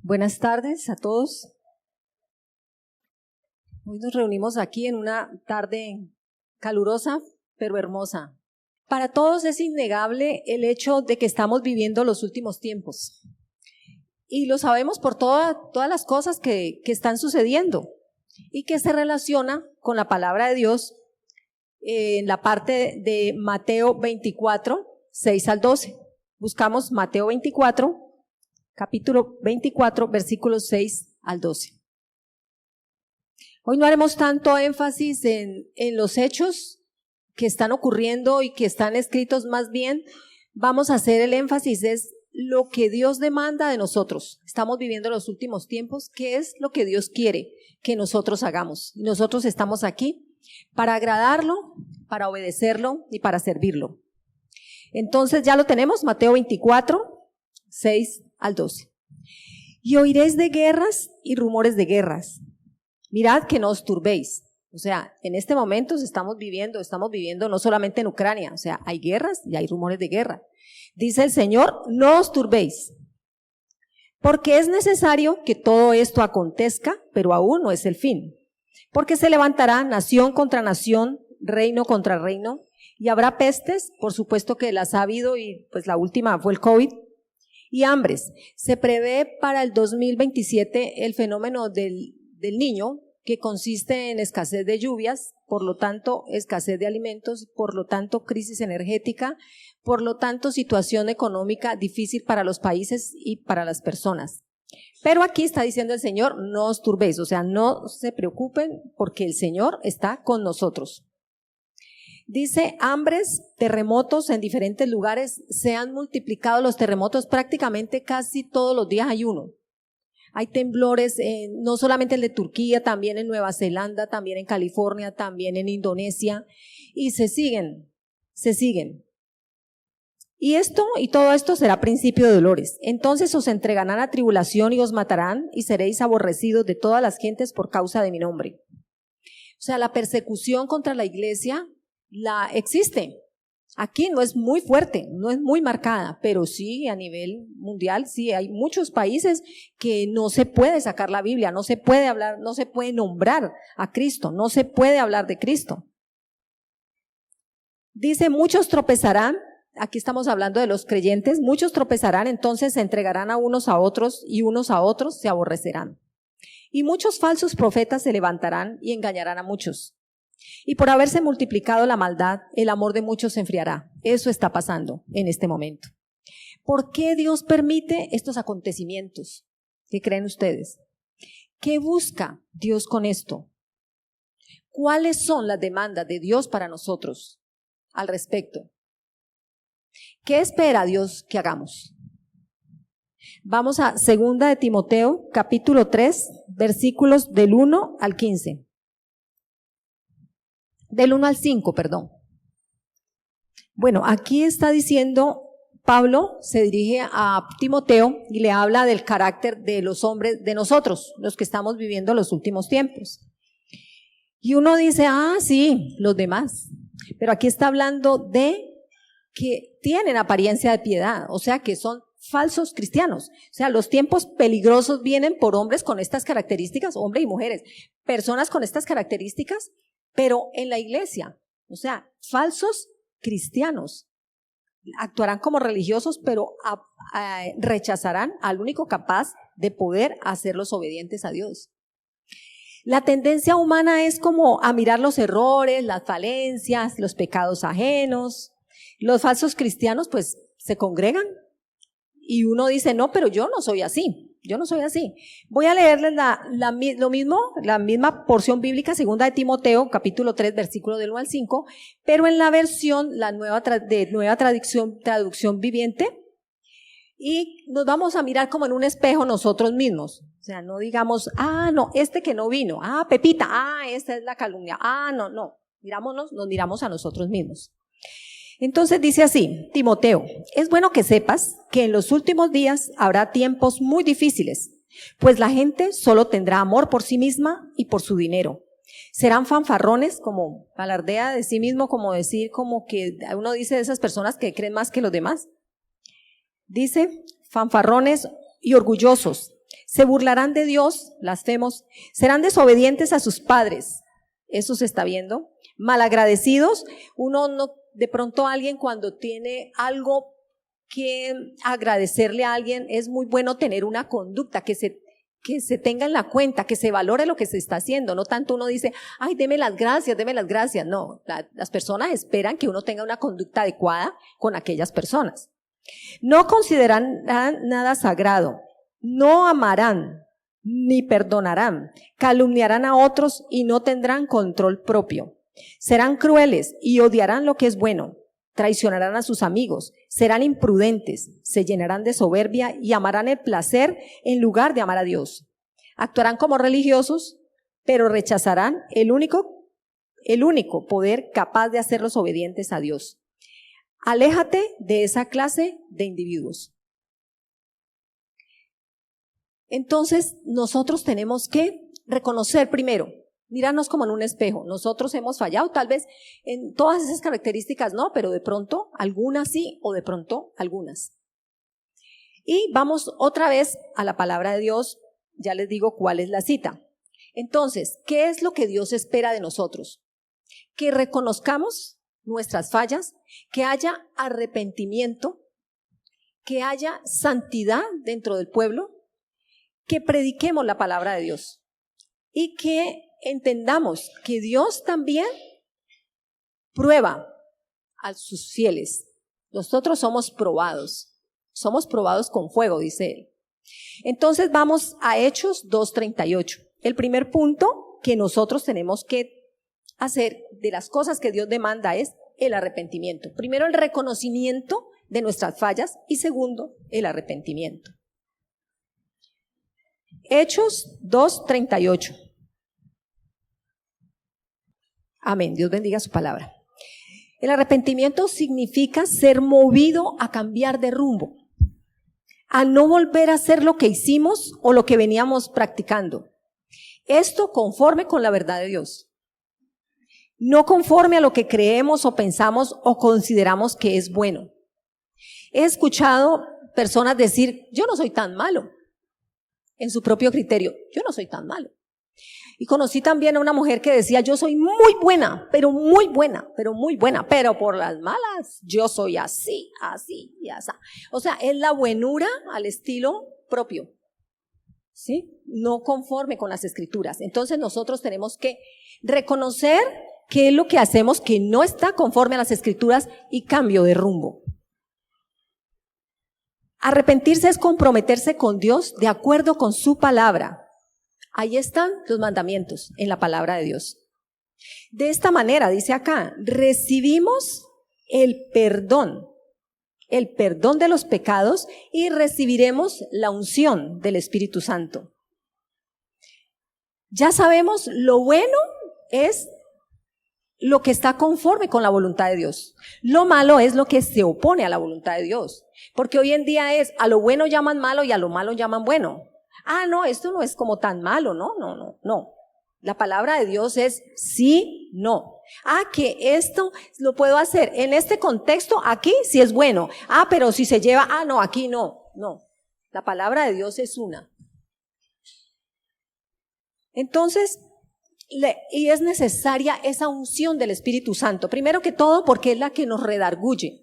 Buenas tardes a todos. Hoy nos reunimos aquí en una tarde calurosa, pero hermosa. Para todos es innegable el hecho de que estamos viviendo los últimos tiempos. Y lo sabemos por todas las cosas que están sucediendo y que se relaciona con la palabra de Dios en la parte de Mateo 24, 6 al 12. Buscamos Mateo 24, capítulo 24, versículos 6 al 12. Hoy no haremos tanto énfasis en los hechos que están ocurriendo y que están escritos, más bien vamos a hacer el énfasis es lo que Dios demanda de nosotros. Estamos viviendo los últimos tiempos, ¿qué es lo que Dios quiere que nosotros hagamos? Y nosotros estamos aquí para agradarlo, para obedecerlo y para servirlo. Entonces ya lo tenemos, Mateo 24, 6 al 12. Y oiréis de guerras y rumores de guerras. Mirad que no os turbéis. O sea, en este momento estamos viviendo no solamente en Ucrania, o sea, hay guerras y hay rumores de guerra. Dice el Señor, no os turbéis, porque es necesario que todo esto acontezca, pero aún no es el fin. Porque se levantará nación contra nación, reino contra reino, y habrá pestes, por supuesto que las ha habido, y pues la última fue el COVID, y hambres. Se prevé para el 2027 el fenómeno del Niño, que consiste en escasez de lluvias, por lo tanto escasez de alimentos, por lo tanto crisis energética, por lo tanto situación económica difícil para los países y para las personas. Pero aquí está diciendo el Señor, no os turbéis, o sea, no se preocupen porque el Señor está con nosotros. Dice, hambres, terremotos en diferentes lugares, se han multiplicado los terremotos, prácticamente casi todos los días hay uno. Hay temblores, no solamente el de Turquía, también en Nueva Zelanda, también en California, también en Indonesia, y se siguen. Y todo esto será principio de dolores. Entonces os entregarán a tribulación y os matarán, y seréis aborrecidos de todas las gentes por causa de mi nombre. O sea, la persecución contra la iglesia la existe. Aquí no es muy fuerte, no es muy marcada, pero sí a nivel mundial, sí hay muchos países que no se puede sacar la Biblia, no se puede hablar, no se puede nombrar a Cristo, no se puede hablar de Cristo. Dice, muchos tropezarán, aquí estamos hablando de los creyentes, muchos tropezarán, entonces se entregarán a unos a otros y unos a otros se aborrecerán. Y muchos falsos profetas se levantarán y engañarán a muchos. Y por haberse multiplicado la maldad, el amor de muchos se enfriará. Eso está pasando en este momento. ¿Por qué Dios permite estos acontecimientos? ¿Qué creen ustedes? ¿Qué busca Dios con esto? ¿Cuáles son las demandas de Dios para nosotros al respecto? ¿Qué espera Dios que hagamos? Vamos a 2 de Timoteo, capítulo 3, versículos del 1 al 15. Del 1 al 5, perdón. Bueno, aquí está diciendo, Pablo se dirige a Timoteo y le habla del carácter de los hombres, de nosotros, los que estamos viviendo los últimos tiempos. Y uno dice, sí, los demás. Pero aquí está hablando de que tienen apariencia de piedad, o sea, que son falsos cristianos. O sea, los tiempos peligrosos vienen por hombres con estas características, hombres y mujeres, personas con estas características, pero en la iglesia, o sea, falsos cristianos, actuarán como religiosos, pero rechazarán al único capaz de poder hacerlos obedientes a Dios. La tendencia humana es como a mirar los errores, las falencias, los pecados ajenos. Los falsos cristianos pues se congregan y uno dice, no, pero yo no soy así. Voy a leerles la misma porción bíblica, 2 de Timoteo, capítulo 3, versículo del 1 al 5, pero en la versión, nueva traducción viviente, y nos vamos a mirar como en un espejo nosotros mismos. O sea, no digamos, no, este que no vino, Pepita, esta es la calumnia, no, nos miramos a nosotros mismos. Entonces dice así, Timoteo, es bueno que sepas que en los últimos días habrá tiempos muy difíciles, pues la gente solo tendrá amor por sí misma y por su dinero. Serán fanfarrones, como alardea de sí mismo, como decir, como que uno dice de esas personas que creen más que los demás. Dice, fanfarrones y orgullosos, se burlarán de Dios, blasfemos, serán desobedientes a sus padres. Eso se está viendo. Malagradecidos, uno no, de pronto alguien cuando tiene algo que agradecerle a alguien, es muy bueno tener una conducta que se tenga en la cuenta, que se valore lo que se está haciendo, no tanto uno dice, ay, deme las gracias, no, las personas esperan que uno tenga una conducta adecuada con aquellas personas. No considerarán nada sagrado, no amarán, ni perdonarán, calumniarán a otros y no tendrán control propio. Serán crueles y odiarán lo que es bueno, traicionarán a sus amigos, serán imprudentes, se llenarán de soberbia y amarán el placer en lugar de amar a Dios. Actuarán como religiosos, pero rechazarán el único poder capaz de hacerlos obedientes a Dios. Aléjate de esa clase de individuos. Entonces, nosotros tenemos que reconocer primero, mirarnos como en un espejo. Nosotros hemos fallado, tal vez en todas esas características no, pero de pronto algunas sí o de pronto algunas. Y vamos otra vez a la palabra de Dios, ya les digo cuál es la cita. Entonces, ¿qué es lo que Dios espera de nosotros? Que reconozcamos nuestras fallas, que haya arrepentimiento, que haya santidad dentro del pueblo, que prediquemos la palabra de Dios y que entendamos que Dios también prueba a sus fieles. Nosotros somos probados con fuego, dice él. Entonces vamos a Hechos 2:38. El primer punto que nosotros tenemos que hacer de las cosas que Dios demanda es el arrepentimiento. Primero, el reconocimiento de nuestras fallas y segundo, el arrepentimiento. Hechos 2:38. Amén. Dios bendiga su palabra. El arrepentimiento significa ser movido a cambiar de rumbo, a no volver a hacer lo que hicimos o lo que veníamos practicando. Esto conforme con la verdad de Dios. No conforme a lo que creemos o pensamos o consideramos que es bueno. He escuchado personas decir, yo no soy tan malo. En su propio criterio, yo no soy tan malo. Y conocí también a una mujer que decía, yo soy muy buena, pero por las malas, yo soy así y así. O sea, es la buenura al estilo propio, ¿sí? No conforme con las escrituras. Entonces nosotros tenemos que reconocer qué es lo que hacemos que no está conforme a las escrituras y cambio de rumbo. Arrepentirse es comprometerse con Dios de acuerdo con su palabra. Ahí están los mandamientos en la palabra de Dios. De esta manera, dice acá, recibimos el perdón de los pecados y recibiremos la unción del Espíritu Santo. Ya sabemos, lo bueno es lo que está conforme con la voluntad de Dios. Lo malo es lo que se opone a la voluntad de Dios. Porque hoy en día a lo bueno llaman malo y a lo malo llaman bueno. Ah, no, esto no es como tan malo, no. La palabra de Dios es sí, no. Ah, que esto lo puedo hacer en este contexto, aquí sí es bueno. Ah, pero si se lleva, no, aquí no. La palabra de Dios es una. Entonces, y es necesaria esa unción del Espíritu Santo. Primero que todo, porque es la que nos redarguye.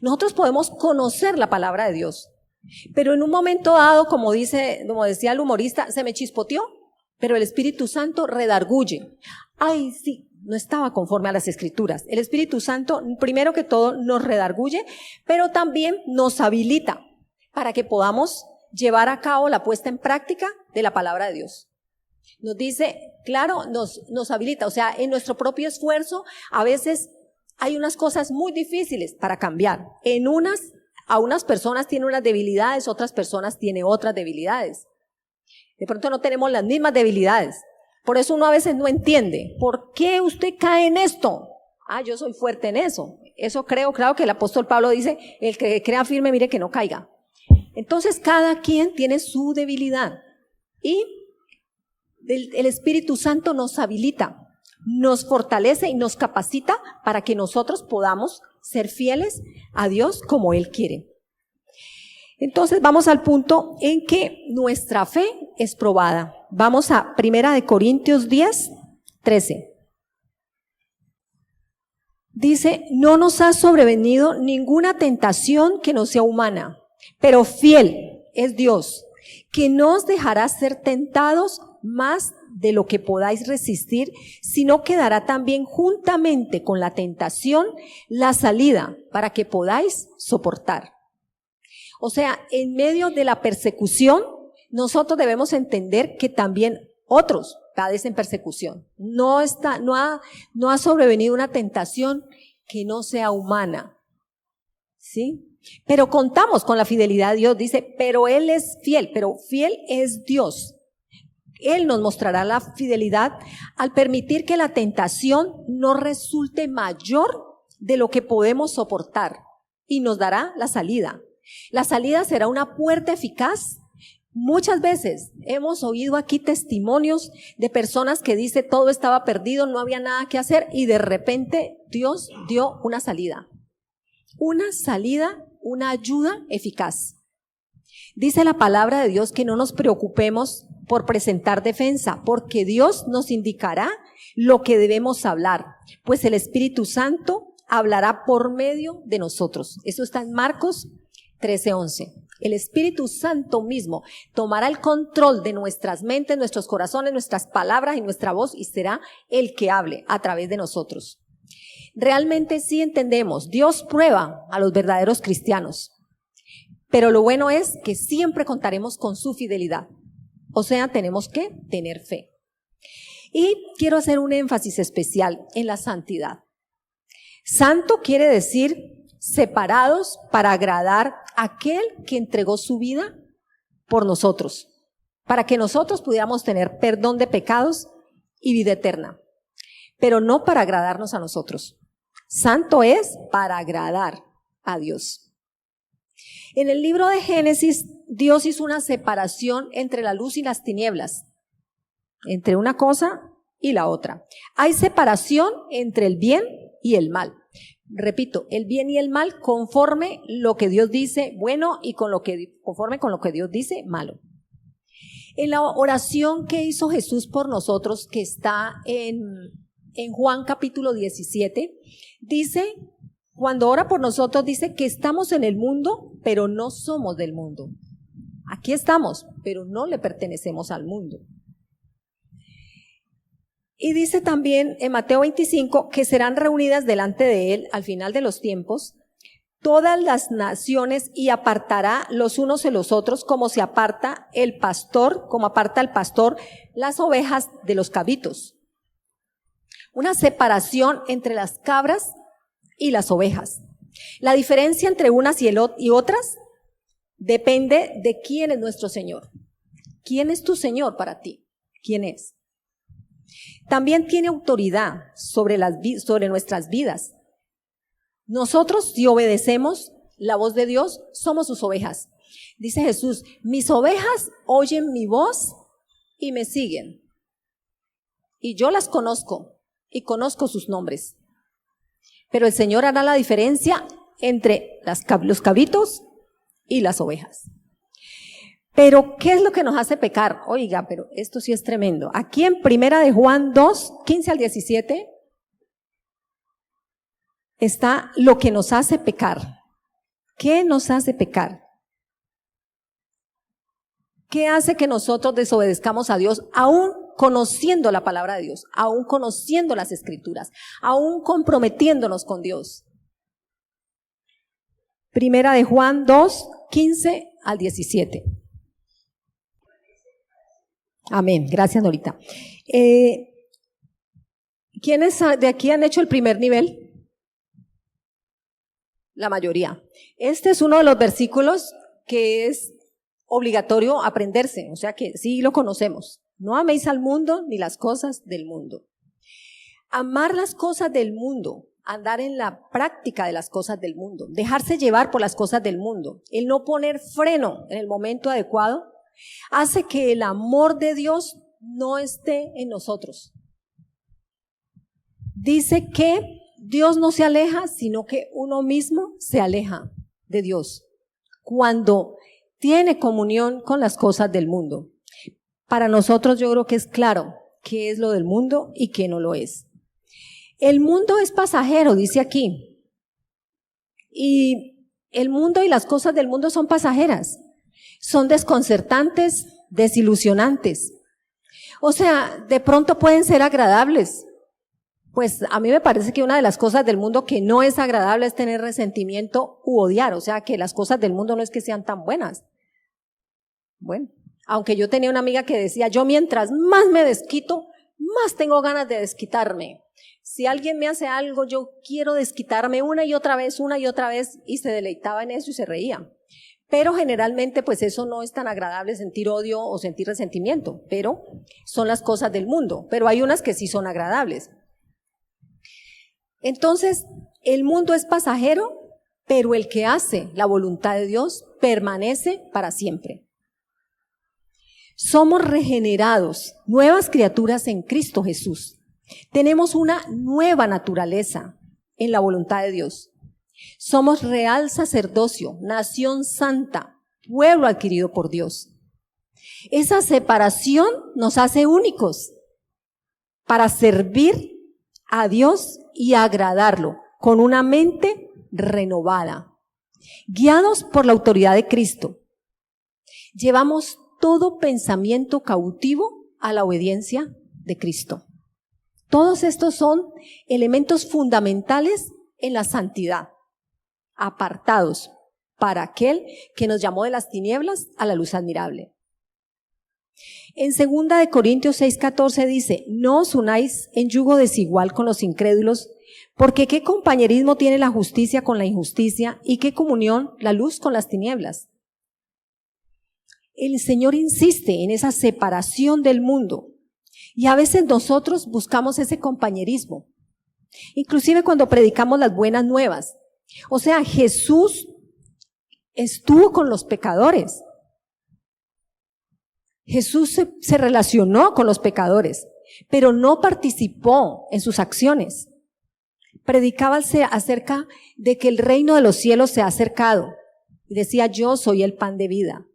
Nosotros podemos conocer la palabra de Dios, pero en un momento dado, como decía el humorista, se me chispoteó, pero el Espíritu Santo redarguye. Ay, sí, no estaba conforme a las Escrituras. El Espíritu Santo, primero que todo, nos redarguye, pero también nos habilita para que podamos llevar a cabo la puesta en práctica de la palabra de Dios. Nos dice, claro, nos habilita, o sea, en nuestro propio esfuerzo, a veces hay unas cosas muy difíciles para cambiar. A unas personas tienen unas debilidades, otras personas tienen otras debilidades. De pronto no tenemos las mismas debilidades. Por eso uno a veces no entiende, ¿por qué usted cae en esto? Yo soy fuerte en eso. Eso creo, claro que el apóstol Pablo dice, el que crea firme, mire que no caiga. Entonces cada quien tiene su debilidad. Y el Espíritu Santo nos habilita, nos fortalece y nos capacita para que nosotros podamos ser fieles a Dios como Él quiere. Entonces vamos al punto en que nuestra fe es probada. Vamos a 1 Corintios 10, 13. Dice, no nos ha sobrevenido ninguna tentación que no sea humana, pero fiel es Dios, que no os dejará ser tentados más de lo que podáis resistir, sino que dará también juntamente con la tentación la salida para que podáis soportar. O sea, en medio de la persecución, nosotros debemos entender que también otros padecen persecución. No ha sobrevenido una tentación que no sea humana. ¿Sí? Pero contamos con la fidelidad de Dios, dice, pero Él es fiel, pero fiel es Dios. Él nos mostrará la fidelidad al permitir que la tentación no resulte mayor de lo que podemos soportar y nos dará la salida. La salida será una puerta eficaz. Muchas veces hemos oído aquí testimonios de personas que dicen todo estaba perdido, no había nada que hacer y de repente Dios dio una salida, una ayuda eficaz. Dice la palabra de Dios que no nos preocupemos por presentar defensa, porque Dios nos indicará lo que debemos hablar, pues el Espíritu Santo hablará por medio de nosotros. Eso está en Marcos 13:11. El Espíritu Santo mismo tomará el control de nuestras mentes, nuestros corazones, nuestras palabras y nuestra voz y será el que hable a través de nosotros. Realmente sí entendemos, Dios prueba a los verdaderos cristianos, pero lo bueno es que siempre contaremos con su fidelidad. O sea, tenemos que tener fe. Y quiero hacer un énfasis especial en la santidad. Santo quiere decir separados para agradar a aquel que entregó su vida por nosotros, para que nosotros pudiéramos tener perdón de pecados y vida eterna, pero no para agradarnos a nosotros. Santo es para agradar a Dios. En el libro de Génesis, Dios hizo una separación entre la luz y las tinieblas, entre una cosa y la otra. Hay separación entre el bien y el mal. Repito, el bien y el mal conforme lo que Dios dice bueno y conforme con lo que Dios dice malo. En la oración que hizo Jesús por nosotros, que está en Juan capítulo 17, dice, cuando ora por nosotros, dice que estamos en el mundo, pero no somos del mundo. Aquí estamos, pero no le pertenecemos al mundo. Y dice también en Mateo 25 que serán reunidas delante de él al final de los tiempos todas las naciones y apartará los unos de los otros como aparta el pastor las ovejas de los cabritos. Una separación entre las cabras y las ovejas. La diferencia entre unas y otras depende de quién es nuestro Señor. ¿Quién es tu Señor para ti? ¿Quién es? También tiene autoridad sobre nuestras vidas. Nosotros, si obedecemos la voz de Dios, somos sus ovejas. Dice Jesús, mis ovejas oyen mi voz y me siguen. Y yo las conozco y conozco sus nombres. Pero el Señor hará la diferencia entre los cabritos y las ovejas. Pero, ¿qué es lo que nos hace pecar? Oiga, pero esto sí es tremendo. Aquí en 1 Juan 2, 15 al 17, está lo que nos hace pecar. ¿Qué nos hace pecar? ¿Qué hace que nosotros desobedezcamos a Dios, aún conociendo la palabra de Dios, aún conociendo las Escrituras, aún comprometiéndonos con Dios? 1 Juan 2, 15 al 17. Amén. Gracias, Norita. ¿Quiénes de aquí han hecho el primer nivel? La mayoría. Este es uno de los versículos que es obligatorio aprenderse, o sea que sí lo conocemos. No améis al mundo ni las cosas del mundo. Amar las cosas del mundo, andar en la práctica de las cosas del mundo, dejarse llevar por las cosas del mundo, el no poner freno en el momento adecuado, hace que el amor de Dios no esté en nosotros. Dice que Dios no se aleja, sino que uno mismo se aleja de Dios cuando tiene comunión con las cosas del mundo. Para nosotros yo creo que es claro qué es lo del mundo y qué no lo es. El mundo es pasajero, dice aquí. Y el mundo y las cosas del mundo son pasajeras. Son desconcertantes, desilusionantes. O sea, de pronto pueden ser agradables. Pues a mí me parece que una de las cosas del mundo que no es agradable es tener resentimiento u odiar. O sea, que las cosas del mundo no es que sean tan buenas. Bueno, aunque yo tenía una amiga que decía, yo mientras más me desquito, más tengo ganas de desquitarme. Si alguien me hace algo, yo quiero desquitarme una y otra vez, y se deleitaba en eso y se reía. Pero generalmente, pues eso no es tan agradable, sentir odio o sentir resentimiento, pero son las cosas del mundo. Pero hay unas que sí son agradables. Entonces, el mundo es pasajero, pero el que hace la voluntad de Dios permanece para siempre. Somos regenerados, nuevas criaturas en Cristo Jesús. Tenemos una nueva naturaleza en la voluntad de Dios. Somos real sacerdocio, nación santa, pueblo adquirido por Dios. Esa separación nos hace únicos para servir a Dios y agradarlo con una mente renovada, guiados por la autoridad de Cristo. Llevamos todo pensamiento cautivo a la obediencia de Cristo. Todos estos son elementos fundamentales en la santidad, apartados para aquel que nos llamó de las tinieblas a la luz admirable. En 2 Corintios 6:14 dice, no os unáis en yugo desigual con los incrédulos, porque qué compañerismo tiene la justicia con la injusticia y qué comunión la luz con las tinieblas. El Señor insiste en esa separación del mundo y a veces nosotros buscamos ese compañerismo, inclusive cuando predicamos las buenas nuevas. O sea, Jesús estuvo con los pecadores. Jesús se relacionó con los pecadores, pero no participó en sus acciones. Predicaba acerca de que el reino de los cielos se ha acercado y decía, yo soy el pan de vida.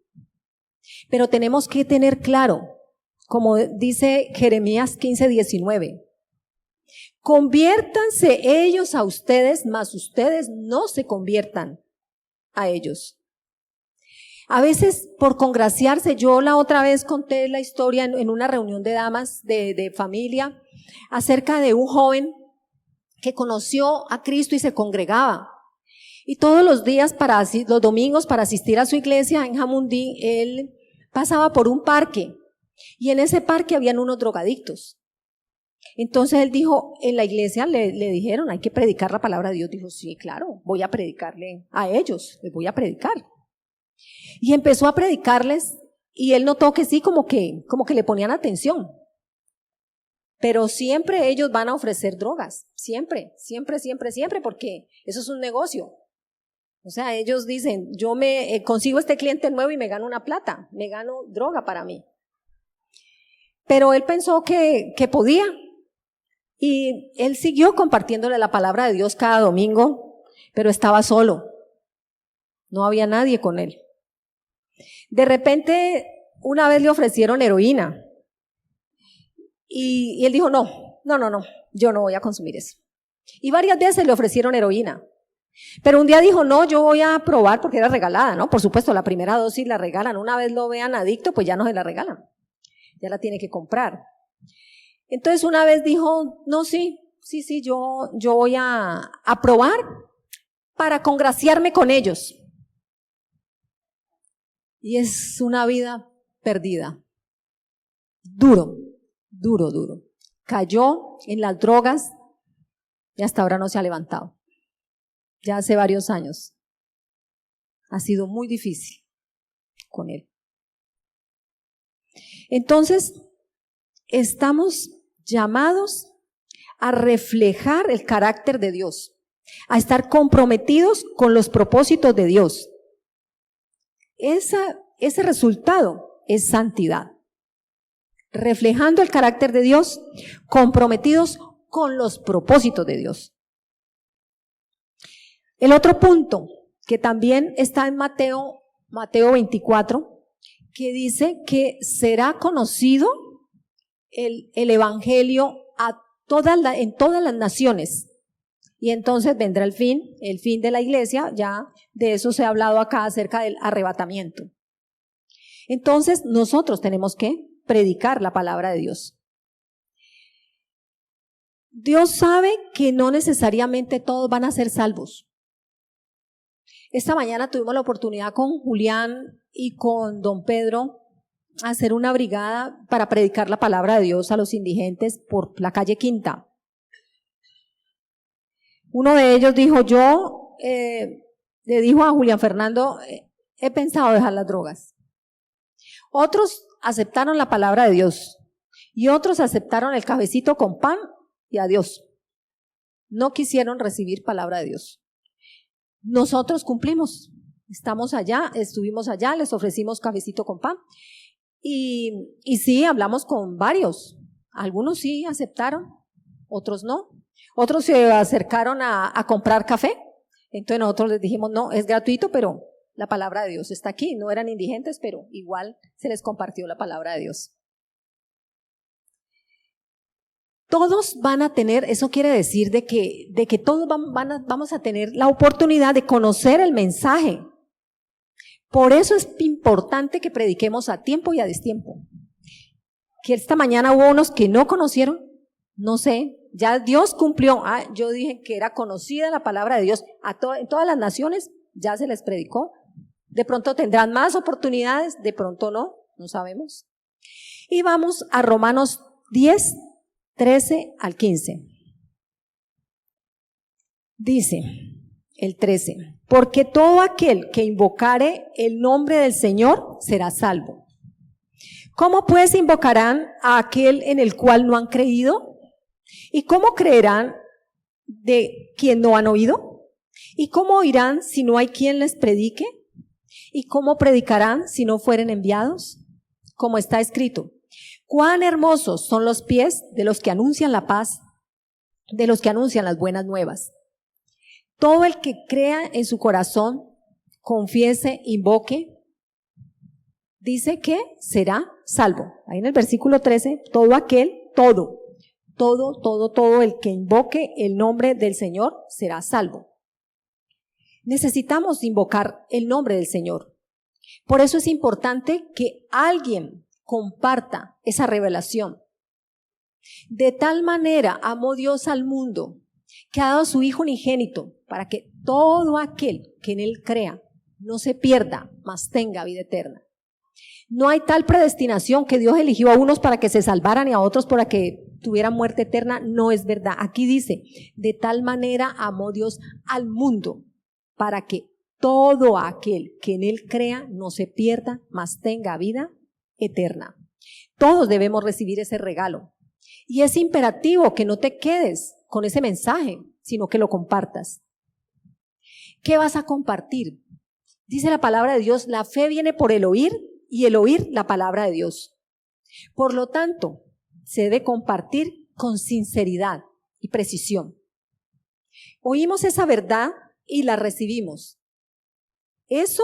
Pero tenemos que tener claro, como dice Jeremías 15:19, conviértanse ellos a ustedes, mas ustedes no se conviertan a ellos. A veces por congraciarse, yo la otra vez conté la historia en una reunión de damas de familia acerca de un joven que conoció a Cristo y se congregaba. Y todos los días, los domingos, para asistir a su iglesia en Jamundí, él pasaba por un parque y en ese parque habían unos drogadictos. Entonces él dijo, en la iglesia le dijeron, hay que predicar la palabra de Dios. Dijo, sí, claro, voy a predicarle a ellos, les voy a predicar. Y empezó a predicarles y él notó que sí, como que le ponían atención. Pero siempre ellos van a ofrecer drogas, siempre, porque eso es un negocio. O sea, ellos dicen, yo me consigo este cliente nuevo y me gano una plata, me gano droga para mí. Pero él pensó que podía y él siguió compartiéndole la palabra de Dios cada domingo, pero estaba solo, no había nadie con él. De repente, una vez le ofrecieron heroína y él dijo, no, yo no voy a consumir eso. Y varias veces le ofrecieron heroína. Pero un día dijo, no, yo voy a probar porque era regalada, ¿no? Por supuesto, la primera dosis la regalan. Una vez lo vean adicto, pues ya no se la regalan. Ya la tiene que comprar. Entonces una vez dijo, no, sí, yo voy a probar para congraciarme con ellos. Y es una vida perdida. Duro. Cayó en las drogas y hasta ahora no se ha levantado. Ya hace varios años. Ha sido muy difícil con él. Entonces, estamos llamados a reflejar el carácter de Dios, a estar comprometidos con los propósitos de Dios. Ese resultado es santidad. Reflejando el carácter de Dios, comprometidos con los propósitos de Dios. El otro punto que también está en Mateo Mateo 24, que dice que será conocido el evangelio en todas las naciones. Y entonces vendrá el fin de la iglesia. Ya de eso se ha hablado acá acerca del arrebatamiento. Entonces nosotros tenemos que predicar la palabra de Dios. Dios sabe que no necesariamente todos van a ser salvos. Esta mañana tuvimos la oportunidad con Julián y con don Pedro hacer una brigada para predicar la palabra de Dios a los indigentes por la calle Quinta. Uno de ellos dijo, le dijo a Julián Fernando, he pensado dejar las drogas. Otros aceptaron la palabra de Dios y otros aceptaron el cafecito con pan y adiós. No quisieron recibir palabra de Dios. Nosotros cumplimos. Estuvimos allá, les ofrecimos cafecito con pan y sí, hablamos con varios. Algunos sí aceptaron, otros no. Otros se acercaron a comprar café. Entonces nosotros les dijimos, no, es gratuito, pero la palabra de Dios está aquí. No eran indigentes, pero igual se les compartió la palabra de Dios. Todos van a tener, eso quiere decir de que todos vamos a tener la oportunidad de conocer el mensaje. Por eso es importante que prediquemos a tiempo y a destiempo. Que esta mañana hubo unos que no conocieron, no sé, ya Dios cumplió. Yo dije que era conocida la palabra de Dios en todas las naciones, ya se les predicó. De pronto tendrán más oportunidades, de pronto no sabemos. Y vamos a Romanos 10, 13 al 15. Dice el 13, porque todo aquel que invocare el nombre del Señor será salvo. ¿Cómo pues invocarán a aquel en el cual no han creído? ¿Y cómo creerán de quien no han oído? ¿Y cómo oirán si no hay quien les predique? ¿Y cómo predicarán si no fueren enviados? Como está escrito, cuán hermosos son los pies de los que anuncian la paz, de los que anuncian las buenas nuevas. Todo el que crea en su corazón, confiese, invoque, dice que será salvo. Ahí en el versículo 13, todo el que invoque el nombre del Señor será salvo. Necesitamos invocar el nombre del Señor. Por eso es importante que alguien comparta esa revelación. De tal manera amó Dios al mundo que ha dado a su Hijo unigénito para que todo aquel que en Él crea no se pierda, mas tenga vida eterna. No hay tal predestinación que Dios eligió a unos para que se salvaran y a otros para que tuvieran muerte eterna. No es verdad. Aquí dice, de tal manera amó Dios al mundo para que todo aquel que en Él crea no se pierda, mas tenga vida eterna. Todos debemos recibir ese regalo. Y es imperativo que no te quedes con ese mensaje, sino que lo compartas. ¿Qué vas a compartir? Dice la palabra de Dios, la fe viene por el oír y el oír la palabra de Dios. Por lo tanto, se debe compartir con sinceridad y precisión. Oímos esa verdad y la recibimos. Eso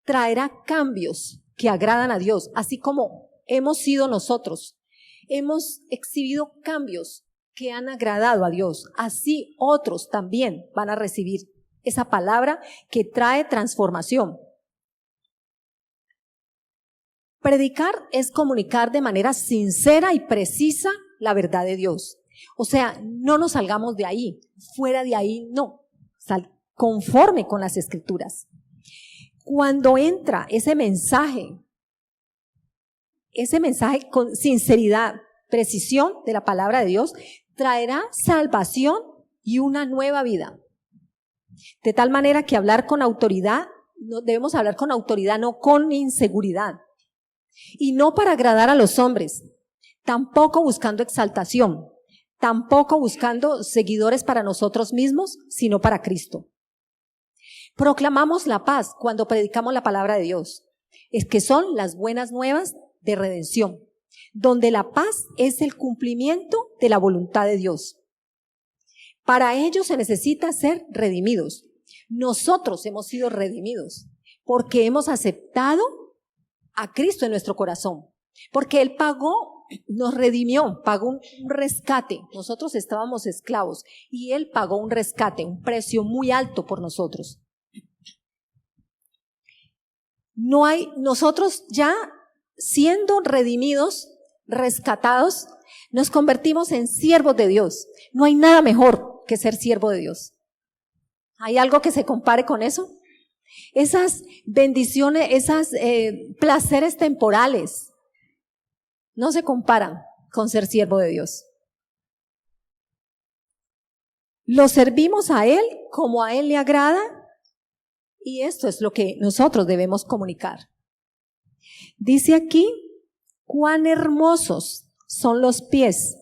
traerá cambios que agradan a Dios, así como hemos sido nosotros. Hemos exhibido cambios que han agradado a Dios. Así otros también van a recibir esa palabra que trae transformación. Predicar es comunicar de manera sincera y precisa la verdad de Dios. O sea, no nos salgamos de ahí, fuera de ahí, no. Conforme con las Escrituras. Cuando entra ese mensaje con sinceridad, precisión de la palabra de Dios, traerá salvación y una nueva vida. De tal manera que hablar con autoridad, debemos hablar con autoridad, no con inseguridad. Y no para agradar a los hombres, tampoco buscando exaltación, tampoco buscando seguidores para nosotros mismos, sino para Cristo. Proclamamos la paz cuando predicamos la palabra de Dios. Es que son las buenas nuevas de redención, donde la paz es el cumplimiento de la voluntad de Dios. Para ello se necesita ser redimidos. Nosotros hemos sido redimidos, porque hemos aceptado a Cristo en nuestro corazón, porque Él pagó, nos redimió, pagó un rescate. Nosotros estábamos esclavos y Él pagó un rescate, un precio muy alto por nosotros. Nosotros ya siendo redimidos, rescatados, nos convertimos en siervos de Dios. No hay nada mejor que ser siervo de Dios. ¿Hay algo que se compare con eso? Esas bendiciones, esos placeres temporales no se comparan con ser siervo de Dios. Lo servimos a Él como a Él le agrada, y esto es lo que nosotros debemos comunicar. Dice aquí, cuán hermosos son los pies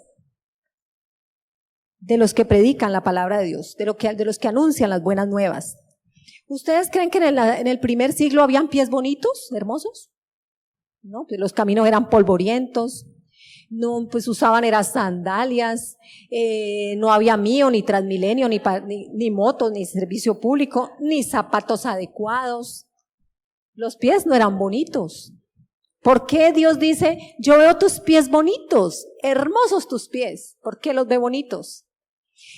de los que predican la palabra de Dios, de los que anuncian las buenas nuevas. ¿Ustedes creen que en el primer siglo habían pies bonitos, hermosos? No, pues los caminos eran polvorientos, no, pues usaban sandalias, no había mío, ni Transmilenio, ni motos, ni servicio público, ni zapatos adecuados. Los pies no eran bonitos. ¿Por qué Dios dice, yo veo tus pies bonitos, hermosos tus pies? ¿Por qué los ve bonitos?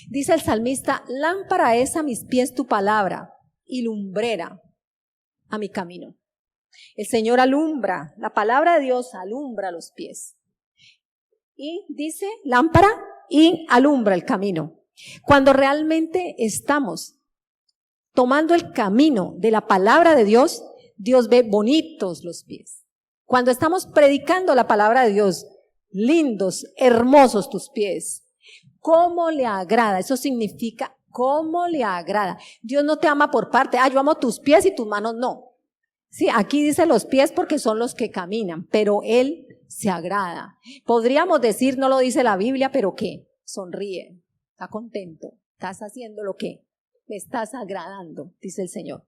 Dice el salmista, lámpara es a mis pies tu palabra y lumbrera a mi camino. El Señor alumbra, la palabra de Dios alumbra los pies. Y dice lámpara y alumbra el camino. Cuando realmente estamos tomando el camino de la palabra de Dios, Dios ve bonitos los pies. Cuando estamos predicando la palabra de Dios, lindos, hermosos tus pies. ¿Cómo le agrada? Eso significa cómo le agrada. Dios no te ama por parte, yo amo tus pies y tus manos no. Sí, aquí dice los pies porque son los que caminan, pero Él se agrada. Podríamos decir, no lo dice la Biblia, pero ¿qué? Sonríe, está contento, estás haciendo lo que me estás agradando, dice el Señor.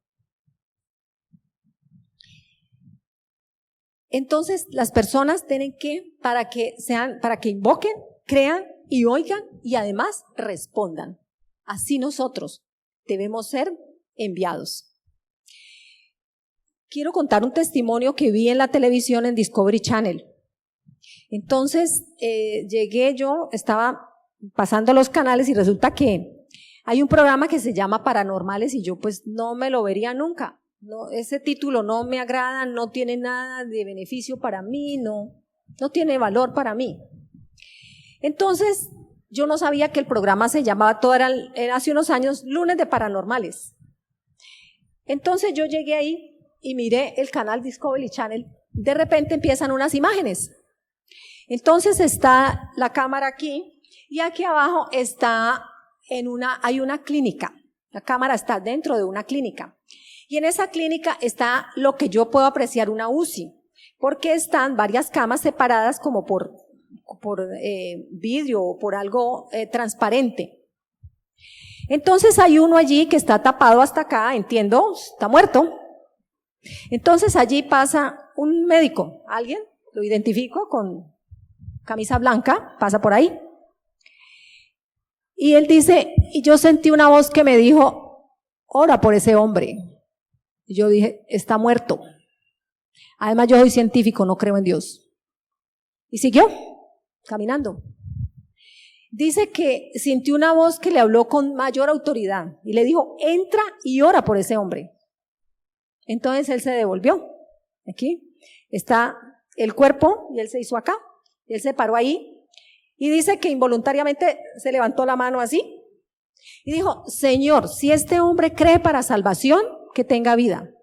Entonces, las personas tienen que, para que invoquen, crean y oigan y además respondan. Así nosotros debemos ser enviados. Quiero contar un testimonio que vi en la televisión en Discovery Channel. Entonces, estaba pasando los canales y resulta que hay un programa que se llama Paranormales y yo pues no me lo vería nunca. No, ese título no me agrada, no tiene nada de beneficio para mí, no tiene valor para mí. Entonces, yo no sabía que el programa se llamaba, era hace unos años, Lunes de Paranormales. Entonces yo llegué ahí y miré el canal Discovery Channel, de repente empiezan unas imágenes. Entonces está la cámara aquí y aquí abajo hay una clínica. La cámara está dentro de una clínica. Y en esa clínica está lo que yo puedo apreciar una UCI, porque están varias camas separadas como por vidrio o por algo transparente. Entonces hay uno allí que está tapado hasta acá, entiendo, está muerto. Entonces allí pasa un médico, alguien, lo identifico con camisa blanca, pasa por ahí. Y él dice, y yo sentí una voz que me dijo, ora por ese hombre. Y yo dije, está muerto. Además yo soy científico, no creo en Dios. Y siguió caminando. Dice que sintió una voz que le habló con mayor autoridad y le dijo, entra y ora por ese hombre. Entonces él se devolvió. Aquí está el cuerpo y él se hizo acá. Él se paró ahí y dice que involuntariamente se levantó la mano así y dijo, Señor, si este hombre cree para salvación, que tenga vida.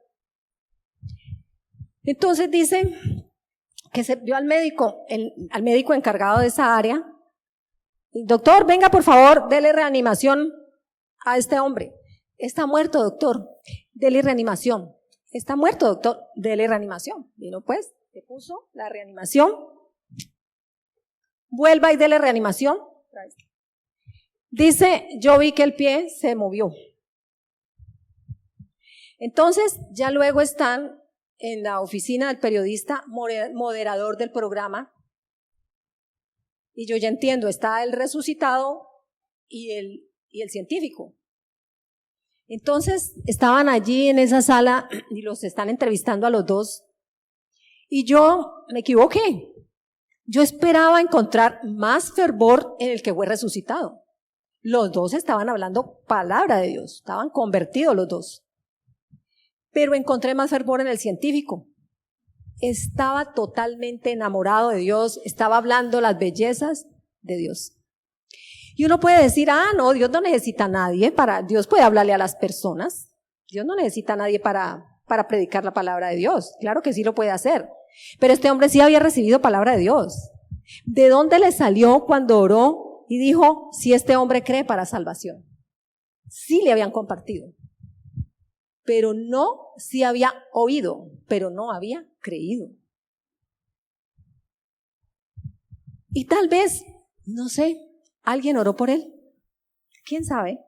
Entonces dice que se vio al médico encargado de esa área. Doctor, venga por favor, dele reanimación a este hombre. Está muerto, doctor, dele reanimación. Está muerto, doctor, dele reanimación. Vino pues, le puso la reanimación. Vuelva y dele reanimación. Dice, yo vi que el pie se movió. Entonces, ya luego están en la oficina del periodista moderador del programa. Y yo ya entiendo, está el resucitado y el científico. Entonces estaban allí en esa sala y los están entrevistando a los dos. Y yo me equivoqué. Yo esperaba encontrar más fervor en el que fue resucitado. Los dos estaban hablando palabra de Dios, estaban convertidos los dos. Pero encontré más fervor en el científico. Estaba totalmente enamorado de Dios, estaba hablando las bellezas de Dios. Y uno puede decir, no, Dios no necesita a nadie, Dios puede hablarle a las personas. Dios no necesita a nadie para predicar la palabra de Dios. Claro que sí lo puede hacer. Pero este hombre sí había recibido palabra de Dios. ¿De dónde le salió cuando oró y dijo, si este hombre cree para salvación? Sí le habían compartido. Pero no, sí había oído, pero no había creído. Y tal vez, no sé, alguien oró por él. ¿Quién sabe?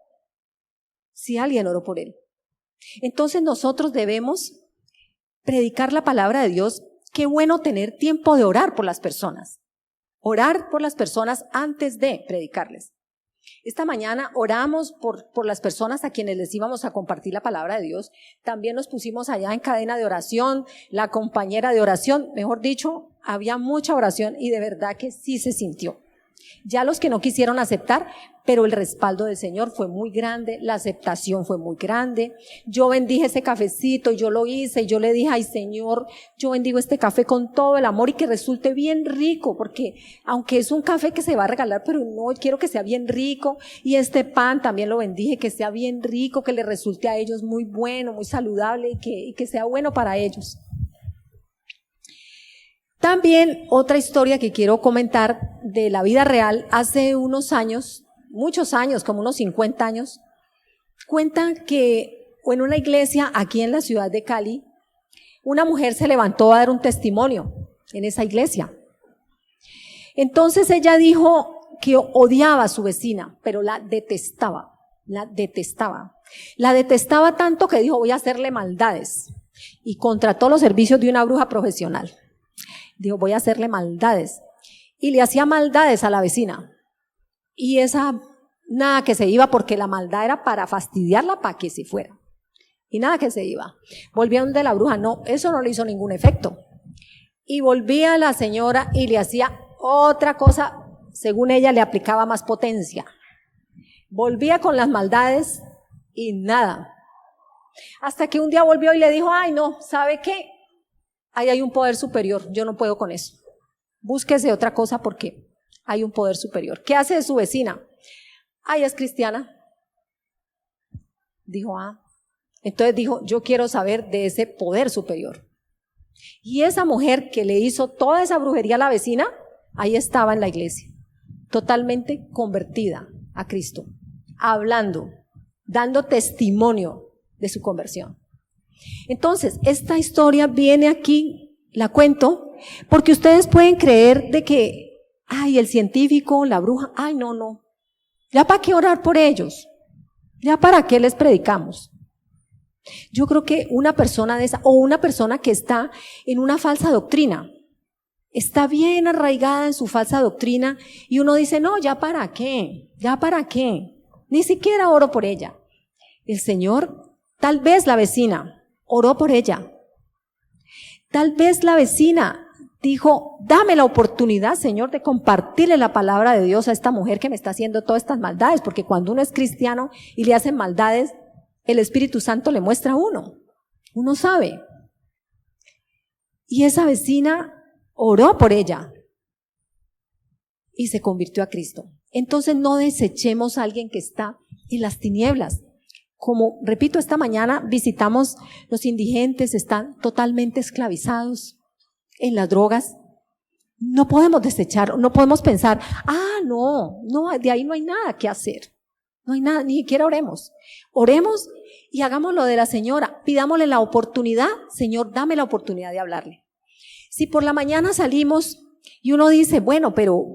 Si alguien oró por él. Entonces nosotros debemos predicar la palabra de Dios. Qué bueno tener tiempo de orar por las personas. Orar por las personas antes de predicarles. Esta mañana oramos por las personas a quienes les íbamos a compartir la palabra de Dios. También nos pusimos allá en cadena de oración, la compañera de oración, mejor dicho, había mucha oración y de verdad que sí se sintió. Ya los que no quisieron aceptar, pero el respaldo del Señor fue muy grande, la aceptación fue muy grande. Yo bendije ese cafecito, yo lo hice y yo le dije, ay Señor, yo bendigo este café con todo el amor y que resulte bien rico, porque aunque es un café que se va a regalar, pero no, quiero que sea bien rico. Y este pan también lo bendije, que sea bien rico, que le resulte a ellos muy bueno, muy saludable y que sea bueno para ellos. También otra historia que quiero comentar de la vida real, hace unos años, muchos años, como unos 50 años, cuenta que en una iglesia aquí en la ciudad de Cali, una mujer se levantó a dar un testimonio en esa iglesia. Entonces ella dijo que odiaba a su vecina, pero la detestaba. La detestaba tanto que dijo, voy a hacerle maldades. Y contrató los servicios de una bruja profesional. Dijo, voy a hacerle maldades. Y le hacía maldades a la vecina. Y esa, nada que se iba, porque la maldad era para fastidiarla, para que se fuera. Y nada que se iba. Volvía donde la bruja, no, eso no le hizo ningún efecto. Y volvía la señora y le hacía otra cosa, según ella le aplicaba más potencia. Volvía con las maldades y nada. Hasta que un día volvió y le dijo, ay no, ¿sabe qué? Ahí hay un poder superior, yo no puedo con eso. Búsquese otra cosa porque hay un poder superior. ¿Qué hace de su vecina? Ay, es cristiana. Dijo, entonces dijo, yo quiero saber de ese poder superior. Y esa mujer que le hizo toda esa brujería a la vecina, ahí estaba en la iglesia, totalmente convertida a Cristo, hablando, dando testimonio de su conversión. Entonces, esta historia viene aquí, la cuento, porque ustedes pueden creer de que, ay, el científico, la bruja, ay, no, ¿ya para qué orar por ellos? ¿Ya para qué les predicamos? Yo creo que una persona de esa, o una persona que está en una falsa doctrina, está bien arraigada en su falsa doctrina, y uno dice, no, ¿ya para qué? Ni siquiera oro por ella. El Señor, tal vez la vecina, oró por ella. Tal vez la vecina dijo, dame la oportunidad, Señor, de compartirle la palabra de Dios a esta mujer que me está haciendo todas estas maldades, porque cuando uno es cristiano y le hacen maldades, el Espíritu Santo le muestra a uno sabe. Y esa vecina oró por ella y se convirtió a Cristo. Entonces no desechemos a alguien que está en las tinieblas. Como, repito, esta mañana visitamos los indigentes, están totalmente esclavizados en las drogas. No podemos desechar, no podemos pensar, no, de ahí no hay nada que hacer. No hay nada, ni siquiera oremos. Oremos y hagamos lo de la señora. Pidámosle la oportunidad, Señor, dame la oportunidad de hablarle. Si por la mañana salimos y uno dice, bueno, pero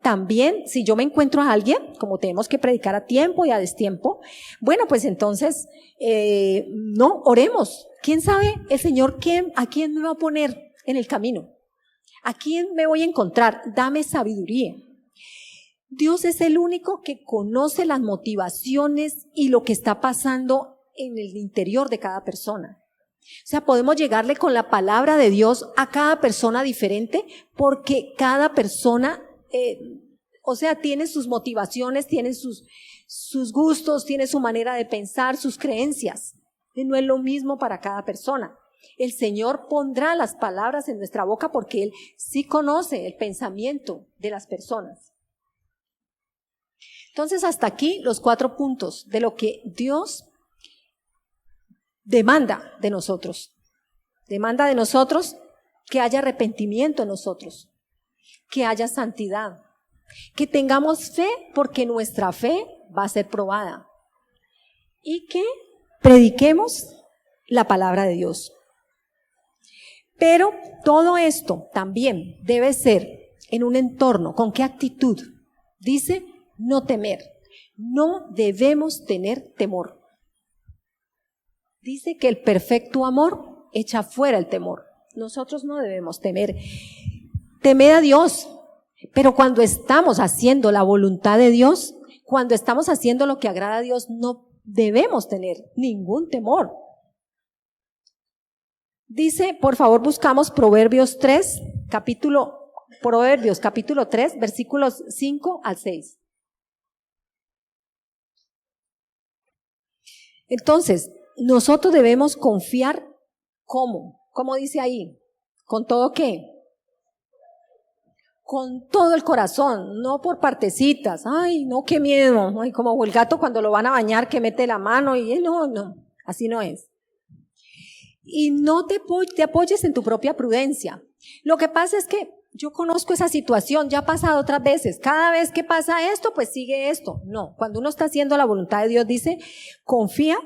también si yo me encuentro a alguien, como tenemos que predicar a tiempo y a destiempo, bueno, pues entonces, no, oremos. ¿Quién sabe el Señor a quién me va a poner en el camino? ¿A quién me voy a encontrar? Dame sabiduría. Dios es el único que conoce las motivaciones y lo que está pasando en el interior de cada persona. O sea, podemos llegarle con la palabra de Dios a cada persona diferente porque cada persona, tiene sus motivaciones, tiene sus gustos, tiene su manera de pensar, sus creencias. Y no es lo mismo para cada persona. El Señor pondrá las palabras en nuestra boca porque Él sí conoce el pensamiento de las personas. Entonces, hasta aquí los 4 puntos de lo que Dios demanda de nosotros. Demanda de nosotros que haya arrepentimiento en nosotros, que haya santidad, que tengamos fe porque nuestra fe va a ser probada y que prediquemos la palabra de Dios. Pero todo esto también debe ser en un entorno. ¿Con qué actitud? Dice, no temer. No debemos tener temor. Dice que el perfecto amor echa fuera el temor. Nosotros no debemos temer. Temed a Dios. Pero cuando estamos haciendo la voluntad de Dios, cuando estamos haciendo lo que agrada a Dios, no debemos tener ningún temor. Dice, por favor, buscamos Proverbios capítulo 3, versículos 5 al 6. Entonces, nosotros debemos confiar, ¿cómo? ¿Cómo dice ahí? ¿Con todo qué? Con todo el corazón, no por partecitas. Ay, no, qué miedo. Ay, como el gato cuando lo van a bañar que mete la mano y no, así no es. Y no te apoyes en tu propia prudencia. Lo que pasa es que yo conozco esa situación, ya ha pasado otras veces. Cada vez que pasa esto, pues sigue esto. No, cuando uno está haciendo la voluntad de Dios, dice, confía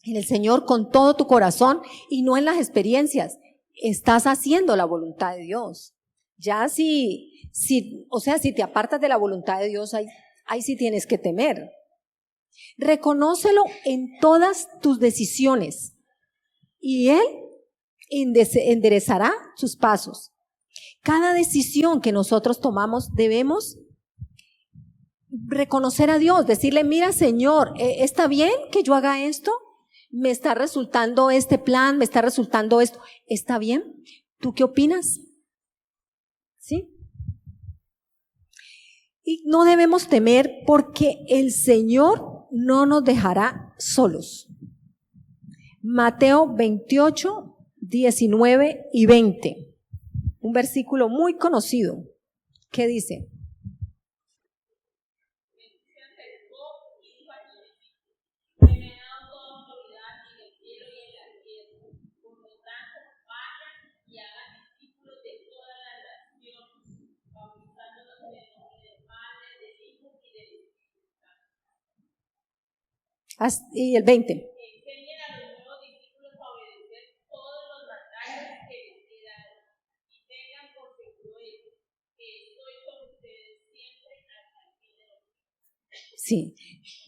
en el Señor con todo tu corazón y no en las experiencias. Estás haciendo la voluntad de Dios. Ya si te apartas de la voluntad de Dios, ahí sí tienes que temer. Reconócelo en todas tus decisiones y Él enderezará sus pasos. Cada decisión que nosotros tomamos debemos reconocer a Dios, decirle, mira Señor, ¿está bien que yo haga esto? ¿Me está resultando este plan? ¿Me está resultando esto? ¿Está bien? ¿Tú qué opinas? ¿Sí? Y no debemos temer porque el Señor no nos dejará solos. Mateo 28, 19 y 20. Un versículo muy conocido. ¿Qué dice? Y el 20. Sí,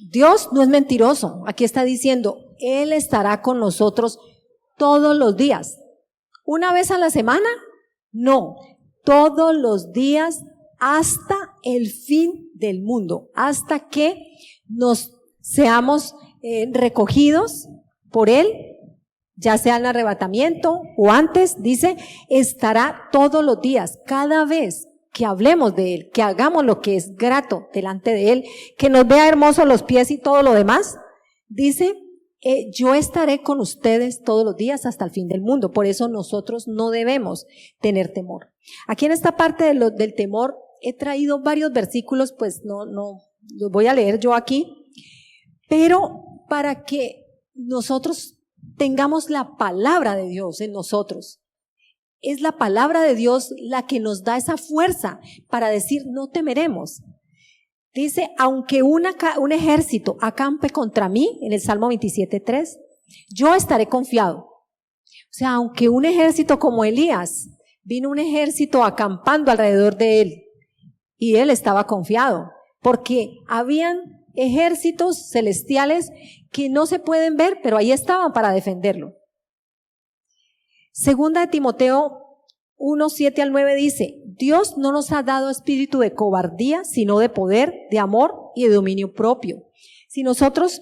Dios no es mentiroso. Aquí está diciendo, Él estará con nosotros todos los días. ¿Una vez a la semana? No, todos los días hasta el fin del mundo, hasta que nos seamos recogidos por Él, ya sea en arrebatamiento o antes, dice, estará todos los días, cada vez que hablemos de Él, que hagamos lo que es grato delante de Él, que nos vea hermosos los pies y todo lo demás, dice, yo estaré con ustedes todos los días hasta el fin del mundo. Por eso nosotros no debemos tener temor. Aquí en esta parte del temor he traído varios versículos, pues no los voy a leer yo aquí, pero para que nosotros tengamos la palabra de Dios en nosotros. Es la palabra de Dios la que nos da esa fuerza para decir no temeremos. Dice, aunque un ejército acampe contra mí, en el Salmo 27:3, yo estaré confiado. O sea, aunque un ejército como Elías, vino un ejército acampando alrededor de él y él estaba confiado, porque habían ejércitos celestiales que no se pueden ver, pero ahí estaban para defenderlo. Segunda de Timoteo 1, 7 al 9 dice, Dios no nos ha dado espíritu de cobardía, sino de poder, de amor y de dominio propio. Si nosotros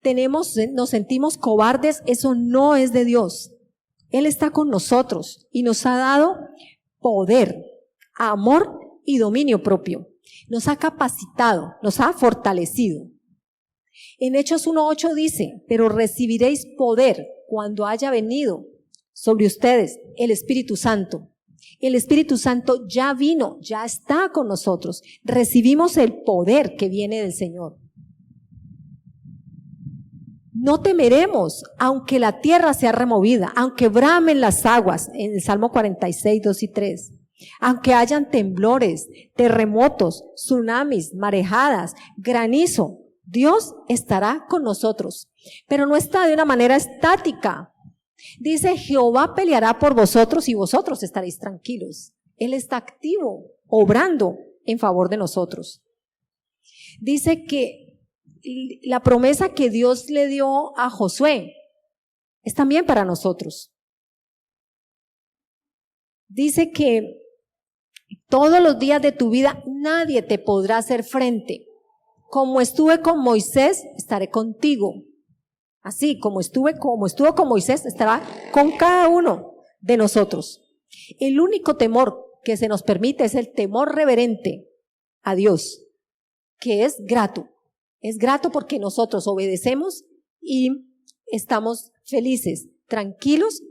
nos sentimos cobardes, eso no es de Dios. Él está con nosotros y nos ha dado poder, amor y dominio propio. Nos ha capacitado, nos ha fortalecido. En Hechos 1:8 dice, pero recibiréis poder cuando haya venido sobre ustedes el Espíritu Santo. El Espíritu Santo ya vino, ya está con nosotros. Recibimos el poder que viene del Señor. No temeremos, aunque la tierra sea removida, aunque bramen las aguas, en el Salmo 46, 2 y 3. Aunque hayan temblores, terremotos, tsunamis, marejadas, granizo, Dios estará con nosotros. Pero no está de una manera estática. Dice, Jehová peleará por vosotros y vosotros estaréis tranquilos. Él está activo, obrando en favor de nosotros. Dice que la promesa que Dios le dio a Josué es también para nosotros. Dice que todos los días de tu vida nadie te podrá hacer frente. Como estuve con Moisés, estaré contigo. Así como estuvo con Moisés, estará con cada uno de nosotros. El único temor que se nos permite es el temor reverente a Dios, que es grato. Es grato porque nosotros obedecemos y estamos felices, tranquilos.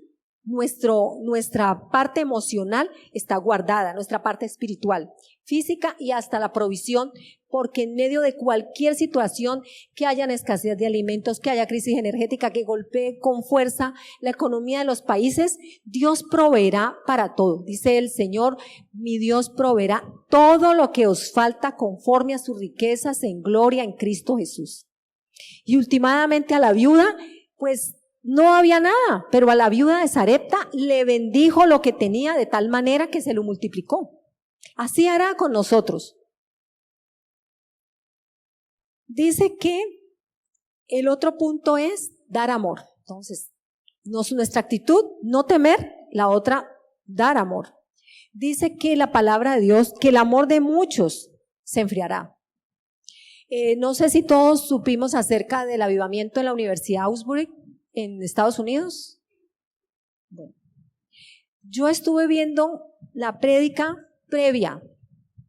Nuestra parte emocional está guardada, nuestra parte espiritual, física y hasta la provisión, porque en medio de cualquier situación, que haya escasez de alimentos, que haya crisis energética que golpee con fuerza la economía de los países, Dios proveerá para todo. Dice el Señor, mi Dios proveerá todo lo que os falta conforme a sus riquezas en gloria en Cristo Jesús. Y últimamente a la viuda, pues no había nada, pero a la viuda de Sarepta le bendijo lo que tenía de tal manera que se lo multiplicó. Así hará con nosotros. Dice que el otro punto es dar amor. Entonces, nuestra actitud, no temer, la otra, dar amor. Dice que la palabra de Dios, que el amor de muchos se enfriará. No sé si todos supimos acerca del avivamiento en la Universidad Asbury en Estados Unidos. Bueno, yo estuve viendo la prédica previa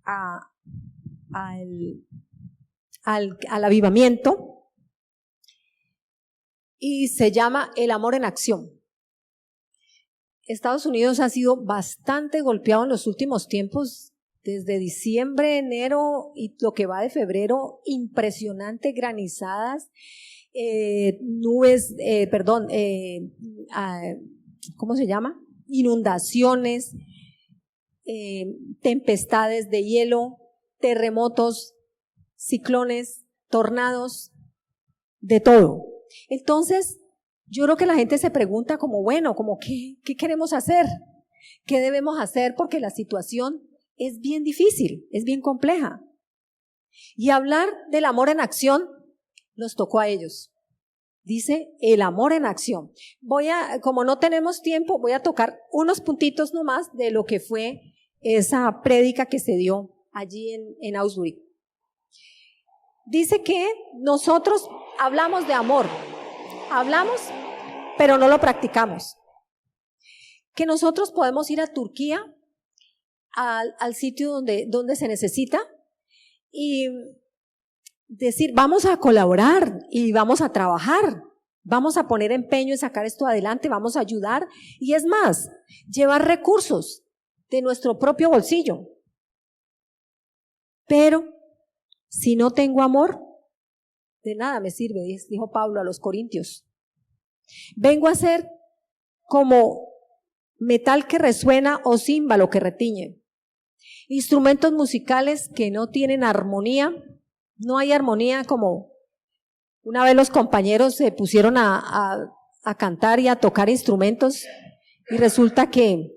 al avivamiento y se llama El amor en acción. Estados Unidos ha sido bastante golpeado en los últimos tiempos, desde diciembre, enero y lo que va de febrero, impresionante, granizadas, ¿cómo se llama? Inundaciones, tempestades de hielo, terremotos, ciclones, tornados, de todo. Entonces, yo creo que la gente se pregunta como, bueno, como ¿qué queremos hacer? ¿Qué debemos hacer? Porque la situación es bien difícil, es bien compleja. Y hablar del amor en acción los tocó a ellos. Dice el amor en acción. Como no tenemos tiempo, voy a tocar unos puntitos nomás de lo que fue esa prédica que se dio allí en Asbury. Dice que nosotros hablamos de amor, hablamos, pero no lo practicamos. Que nosotros podemos ir a Turquía, al sitio donde se necesita, y decir, vamos a colaborar y vamos a trabajar, vamos a poner empeño en sacar esto adelante, vamos a ayudar, y es más, llevar recursos de nuestro propio bolsillo. Pero si no tengo amor, de nada me sirve, dijo Pablo a los Corintios. Vengo a ser como metal que resuena o címbalo que retiñe. Instrumentos musicales que no tienen armonía. No hay armonía, como una vez los compañeros se pusieron a cantar y a tocar instrumentos y resulta que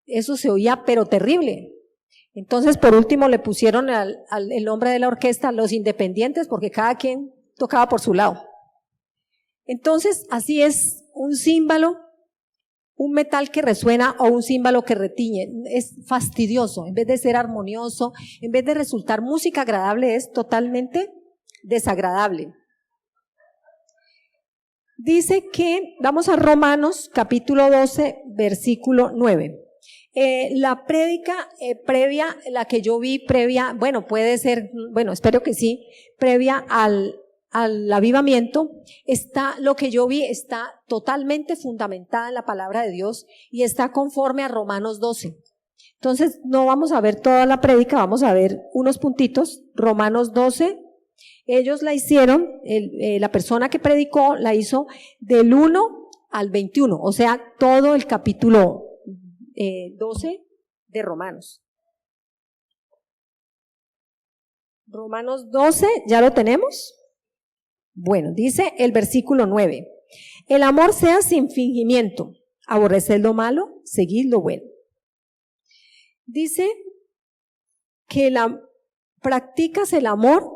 eso se oía pero terrible. Entonces por último le pusieron el nombre de la orquesta Los Independientes, porque cada quien tocaba por su lado. Entonces así es un címbalo, un metal que resuena o un címbalo que retiñe, es fastidioso, en vez de ser armonioso, en vez de resultar música agradable, es totalmente desagradable. Dice que, vamos a Romanos capítulo 12, versículo 9. La prédica previa, la que yo vi previa, bueno, puede ser, bueno, espero que sí, previa al avivamiento, lo que yo vi está totalmente fundamentada en la palabra de Dios y está conforme a Romanos 12. Entonces, no vamos a ver toda la prédica, vamos a ver unos puntitos. Romanos 12, ellos la hicieron, la persona que predicó la hizo del 1 al 21, o sea, todo el capítulo 12 de Romanos. Romanos 12, ¿ya lo tenemos? Bueno, dice el versículo 9. El amor sea sin fingimiento, aborreced lo malo, seguid lo bueno. Dice que practicas el amor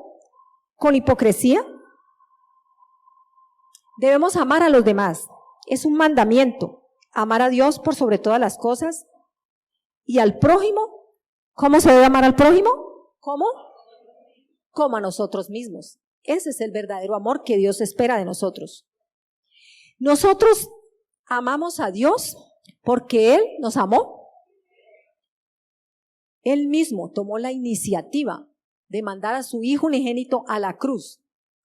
con hipocresía. Debemos amar a los demás. Es un mandamiento. Amar a Dios por sobre todas las cosas. Y al prójimo. ¿Cómo se debe amar al prójimo? ¿Cómo? Como a nosotros mismos. Ese es el verdadero amor que Dios espera de nosotros. Nosotros amamos a Dios porque Él nos amó. Él mismo tomó la iniciativa de mandar a su Hijo unigénito a la cruz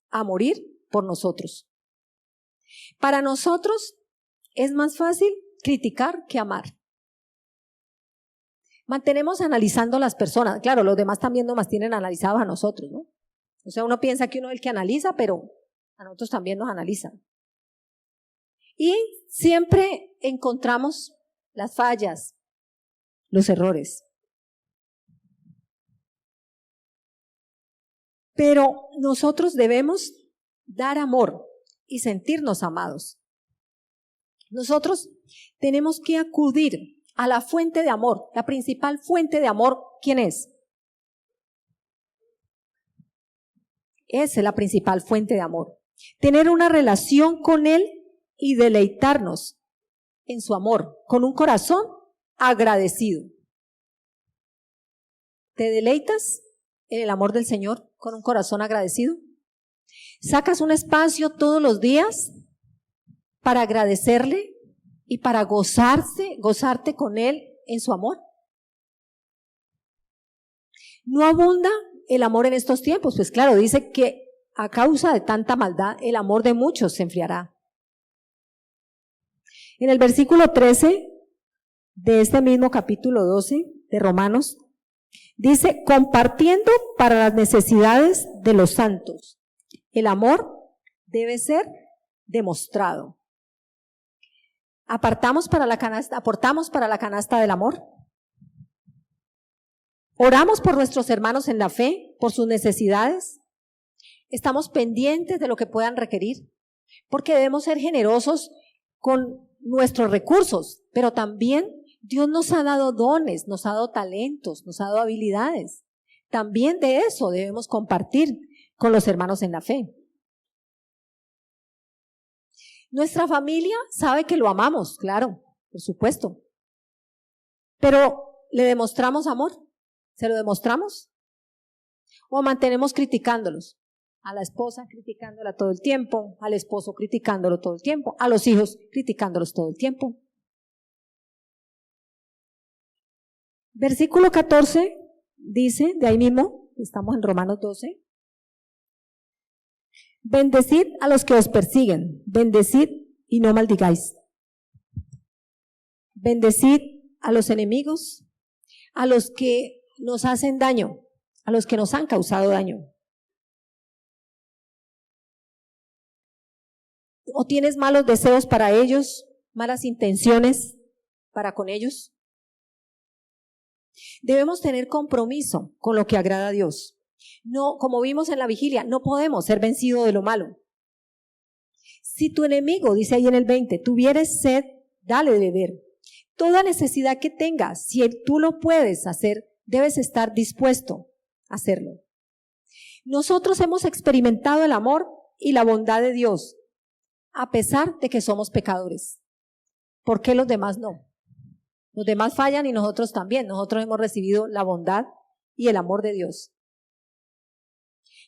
a morir por nosotros. Para nosotros es más fácil criticar que amar. Mantenemos analizando las personas. Claro, los demás también nos tienen analizados a nosotros, ¿no? O sea, uno piensa que uno es el que analiza, pero a nosotros también nos analizan. Y siempre encontramos las fallas, los errores. Pero nosotros debemos dar amor y sentirnos amados. Nosotros tenemos que acudir a la fuente de amor. La principal fuente de amor, ¿quién es? Esa es la principal fuente de amor. Tener una relación con Él y deleitarnos en su amor, con un corazón agradecido. ¿Te deleitas en el amor del Señor con un corazón agradecido? ¿Sacas un espacio todos los días para agradecerle y para gozarte con Él en su amor? ¿No abunda el amor en estos tiempos? Pues claro, dice que a causa de tanta maldad, el amor de muchos se enfriará. En el versículo 13 de este mismo capítulo 12 de Romanos, dice, compartiendo para las necesidades de los santos. El amor debe ser demostrado. ¿Aportamos para la canasta del amor? ¿Oramos por nuestros hermanos en la fe, por sus necesidades? ¿Estamos pendientes de lo que puedan requerir? Porque debemos ser generosos con nuestros recursos, pero también Dios nos ha dado dones, nos ha dado talentos, nos ha dado habilidades. También de eso debemos compartir con los hermanos en la fe. Nuestra familia sabe que lo amamos, claro, por supuesto. Pero ¿le demostramos amor? ¿Se lo demostramos? ¿O mantenemos criticándolos? A la esposa criticándola todo el tiempo, al esposo criticándolo todo el tiempo, a los hijos criticándolos todo el tiempo. Versículo 14 dice, de ahí mismo, estamos en Romanos 12, bendecid a los que os persiguen, bendecid y no maldigáis. Bendecid a los enemigos, a los que nos hacen daño, a los que nos han causado daño. ¿O tienes malos deseos para ellos, malas intenciones para con ellos? Debemos tener compromiso con lo que agrada a Dios. No, como vimos en la vigilia, no podemos ser vencidos de lo malo. Si tu enemigo, dice ahí en el 20, tuvieres sed, dale de beber. Toda necesidad que tengas, si tú lo puedes hacer, debes estar dispuesto a hacerlo. Nosotros hemos experimentado el amor y la bondad de Dios, a pesar de que somos pecadores. ¿Por qué los demás no? Los demás fallan y nosotros también. Nosotros hemos recibido la bondad y el amor de Dios.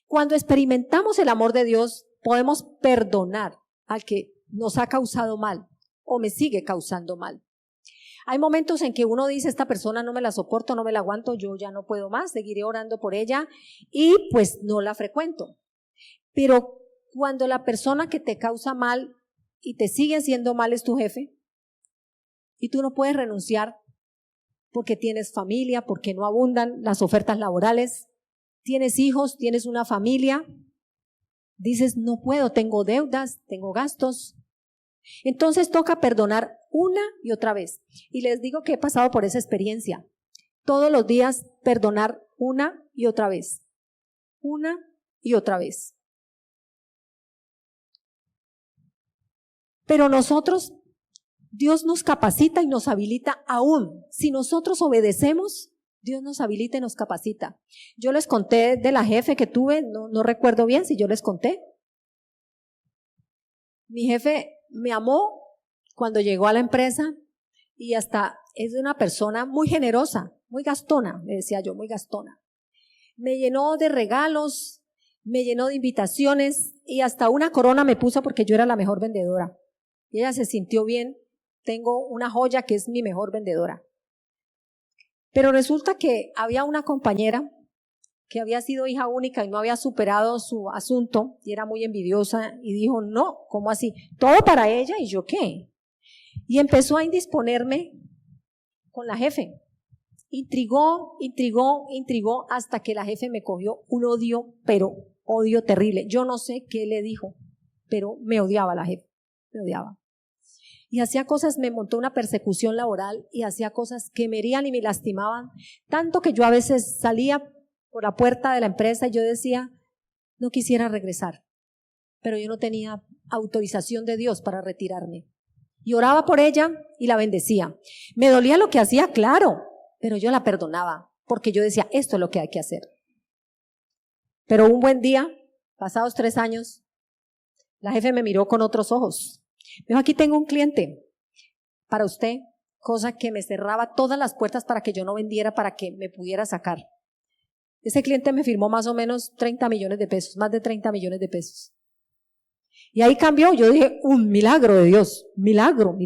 Cuando experimentamos el amor de Dios, podemos perdonar al que nos ha causado mal o me sigue causando mal. Hay momentos en que uno dice, esta persona no me la soporto, no me la aguanto, yo ya no puedo más, seguiré orando por ella y pues no la frecuento. Pero cuando la persona que te causa mal y te sigue haciendo mal es tu jefe y tú no puedes renunciar porque tienes familia, porque no abundan las ofertas laborales, tienes hijos, tienes una familia, dices, no puedo, tengo deudas, tengo gastos. Entonces toca perdonar una y otra vez. Y les digo que he pasado por esa experiencia. Todos los días perdonar una y otra vez. Una y otra vez. Pero nosotros, Dios nos capacita y nos habilita aún. Si nosotros obedecemos, Dios nos habilita y nos capacita. Yo les conté de la jefe que tuve, no recuerdo bien si yo les conté. Mi jefe me amó cuando llegó a la empresa y hasta es una persona muy generosa, muy gastona, le decía yo, muy gastona. Me llenó de regalos, me llenó de invitaciones y hasta una corona me puso porque yo era la mejor vendedora. Y ella se sintió bien, tengo una joya que es mi mejor vendedora. Pero resulta que había una compañera que había sido hija única y no había superado su asunto y era muy envidiosa y dijo, no, ¿cómo así? Todo para ella y yo qué. Y empezó a indisponerme con la jefe. Intrigó hasta que la jefe me cogió un odio, pero odio terrible. Yo no sé qué le dijo, pero me odiaba la jefe, me odiaba. Y hacía cosas, me montó una persecución laboral y hacía cosas que me herían y me lastimaban, tanto que yo a veces salía por la puerta de la empresa y yo decía, no quisiera regresar, pero yo no tenía autorización de Dios para retirarme. Y oraba por ella y la bendecía. Me dolía lo que hacía, claro, pero yo la perdonaba, porque yo decía, esto es lo que hay que hacer. Pero un buen día, pasados 3 años, la jefe me miró con otros ojos. Me dijo, aquí tengo un cliente para usted, cosa que me cerraba todas las puertas para que yo no vendiera, para que me pudiera sacar. Ese cliente me firmó más o menos 30 millones de pesos, más de 30 millones de pesos. Y ahí cambió, yo dije, un milagro de Dios, milagro.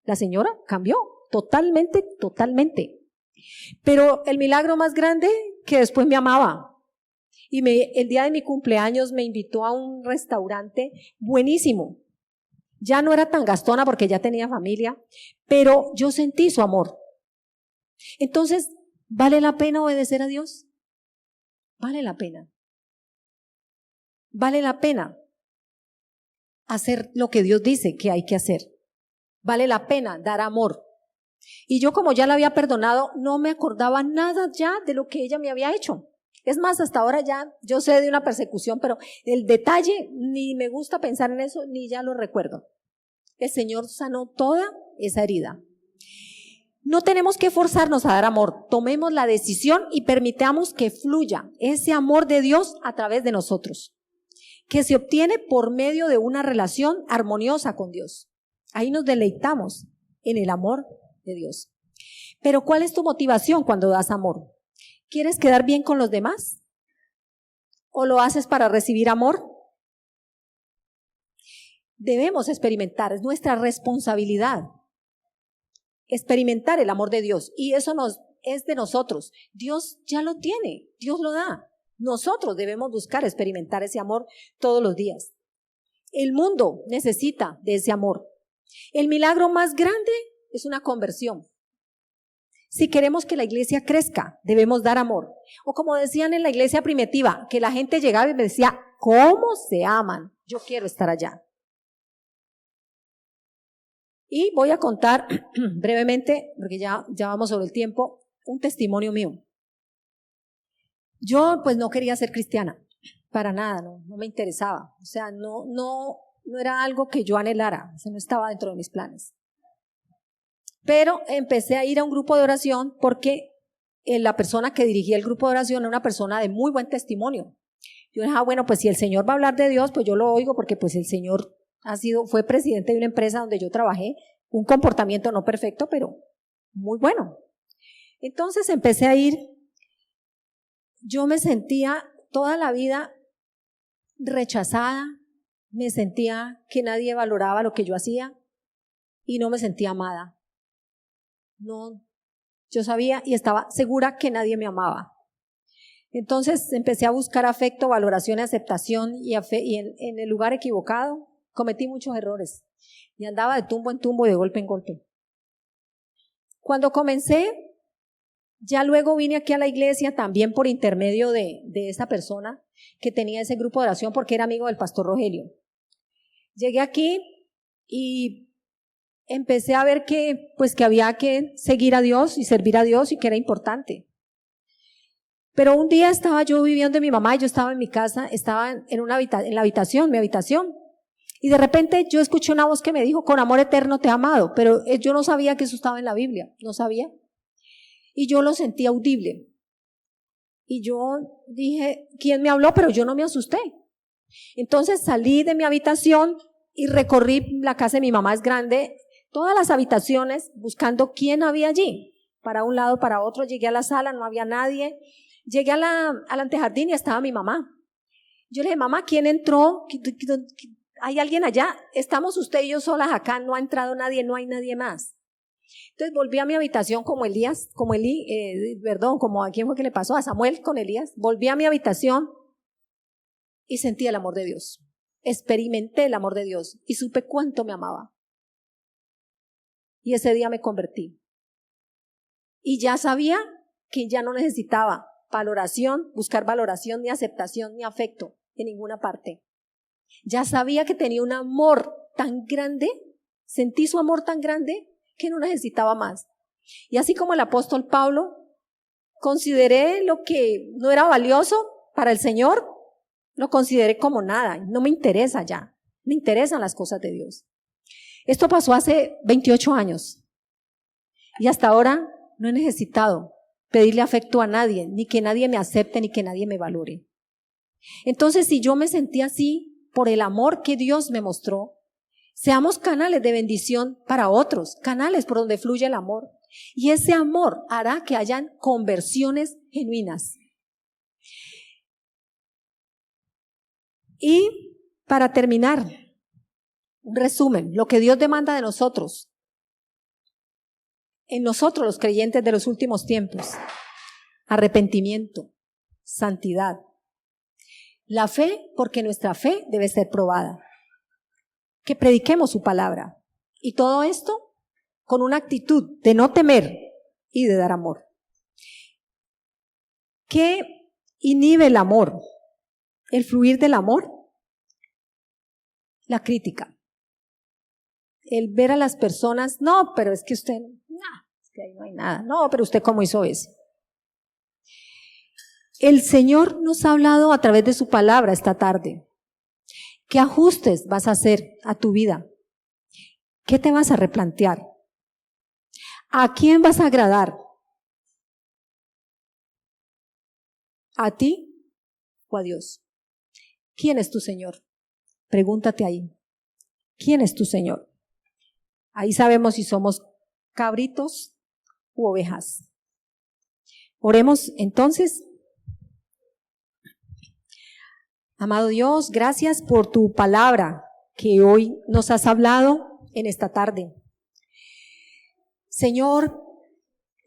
La señora cambió totalmente. Pero el milagro más grande, que después me amaba. Y el día de mi cumpleaños me invitó a un restaurante buenísimo. Ya no era tan gastona porque ya tenía familia, pero yo sentí su amor. Entonces, ¿vale la pena obedecer a Dios? Vale la pena. Vale la pena hacer lo que Dios dice que hay que hacer. Vale la pena dar amor. Y yo, como ya la había perdonado, no me acordaba nada ya de lo que ella me había hecho. Es más, hasta ahora ya yo sé de una persecución, pero el detalle ni me gusta pensar en eso, ni ya lo recuerdo. El Señor sanó toda esa herida. No tenemos que forzarnos a dar amor. Tomemos la decisión y permitamos que fluya ese amor de Dios a través de nosotros, que se obtiene por medio de una relación armoniosa con Dios. Ahí nos deleitamos en el amor de Dios. Pero ¿cuál es tu motivación cuando das amor? ¿Quieres quedar bien con los demás? ¿O lo haces para recibir amor? Debemos experimentar, es nuestra responsabilidad experimentar el amor de Dios, y eso es de nosotros. Dios ya lo tiene, Dios lo da. Nosotros debemos buscar experimentar ese amor todos los días. El mundo necesita de ese amor. El milagro más grande es una conversión. Si queremos que la iglesia crezca, debemos dar amor. O como decían en la iglesia primitiva, que la gente llegaba y me decía, ¿cómo se aman? Yo quiero estar allá. Y voy a contar brevemente, porque ya vamos sobre el tiempo, un testimonio mío. Yo pues no quería ser cristiana, para nada, no me interesaba. O sea, no era algo que yo anhelara, o sea, no estaba dentro de mis planes. Pero empecé a ir a un grupo de oración porque la persona que dirigía el grupo de oración era una persona de muy buen testimonio. Yo dije, bueno, pues si el Señor va a hablar de Dios, pues yo lo oigo porque pues el Señor fue presidente de una empresa donde yo trabajé, un comportamiento no perfecto, pero muy bueno. Entonces empecé a ir, yo me sentía toda la vida rechazada, me sentía que nadie valoraba lo que yo hacía y no me sentía amada. No, yo sabía y estaba segura que nadie me amaba. Entonces empecé a buscar afecto, valoración y aceptación y en el lugar equivocado cometí muchos errores y andaba de tumbo en tumbo y de golpe en golpe. Cuando comencé, ya luego vine aquí a la iglesia también por intermedio de esa persona que tenía ese grupo de oración porque era amigo del pastor Rogelio. Llegué aquí y empecé a ver que había que seguir a Dios y servir a Dios y que era importante. Pero un día estaba yo viviendo en mi mamá y yo estaba en mi casa, estaba en la habitación, mi habitación. Y de repente yo escuché una voz que me dijo, con amor eterno te he amado, pero yo no sabía que eso estaba en la Biblia, no sabía. Y yo lo sentí audible. Y yo dije, ¿quién me habló? Pero yo no me asusté. Entonces salí de mi habitación y recorrí la casa de mi mamá, es grande, todas las habitaciones buscando quién había allí. Para un lado, para otro, llegué a la sala, no había nadie. Llegué al antejardín y estaba mi mamá. Yo le dije, mamá, ¿quién entró? ¿Hay alguien allá? Estamos usted y yo solas acá, no ha entrado nadie, no hay nadie más. Entonces volví a mi habitación como ¿a quién fue que le pasó? A Samuel con Elías. Volví a mi habitación y sentí el amor de Dios. Experimenté el amor de Dios y supe cuánto me amaba. Y ese día me convertí. Y ya sabía que ya no necesitaba buscar valoración, ni aceptación, ni afecto en ninguna parte. Ya sabía que tenía un amor tan grande, sentí su amor tan grande que no necesitaba más. Y así como el apóstol Pablo, consideré lo que no era valioso para el Señor, lo consideré como nada, no me interesa ya, me interesan las cosas de Dios. Esto pasó hace 28 años y hasta ahora no he necesitado pedirle afecto a nadie, ni que nadie me acepte, ni que nadie me valore. Entonces, si yo me sentí así por el amor que Dios me mostró, seamos canales de bendición para otros, canales por donde fluye el amor. Y ese amor hará que hayan conversiones genuinas. Y para terminar, un resumen, lo que Dios demanda de nosotros, en nosotros los creyentes de los últimos tiempos: arrepentimiento, santidad, la fe, porque nuestra fe debe ser probada, que prediquemos su palabra, y todo esto con una actitud de no temer y de dar amor. ¿Qué inhibe el amor? El fluir del amor, la crítica, el ver a las personas, no, pero es que usted, no, es que ahí no hay nada, no, pero usted cómo hizo eso. El Señor nos ha hablado a través de su palabra esta tarde. ¿Qué ajustes vas a hacer a tu vida? ¿Qué te vas a replantear? ¿A quién vas a agradar? ¿A ti o a Dios? ¿Quién es tu Señor? Pregúntate ahí. ¿Quién es tu Señor? Ahí sabemos si somos cabritos u ovejas. Oremos entonces. Amado Dios, gracias por tu palabra que hoy nos has hablado en esta tarde. Señor,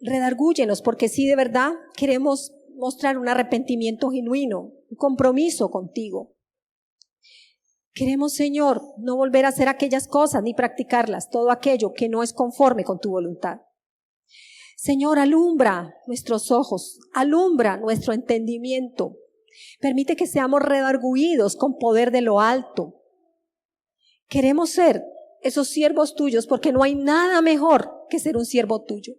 redargúyenos, porque sí, de verdad queremos mostrar un arrepentimiento genuino, un compromiso contigo. Queremos, Señor, no volver a hacer aquellas cosas ni practicarlas, todo aquello que no es conforme con tu voluntad. Señor, alumbra nuestros ojos, alumbra nuestro entendimiento. Permite que seamos redarguidos con poder de lo alto. Queremos ser esos siervos tuyos, porque no hay nada mejor que ser un siervo tuyo.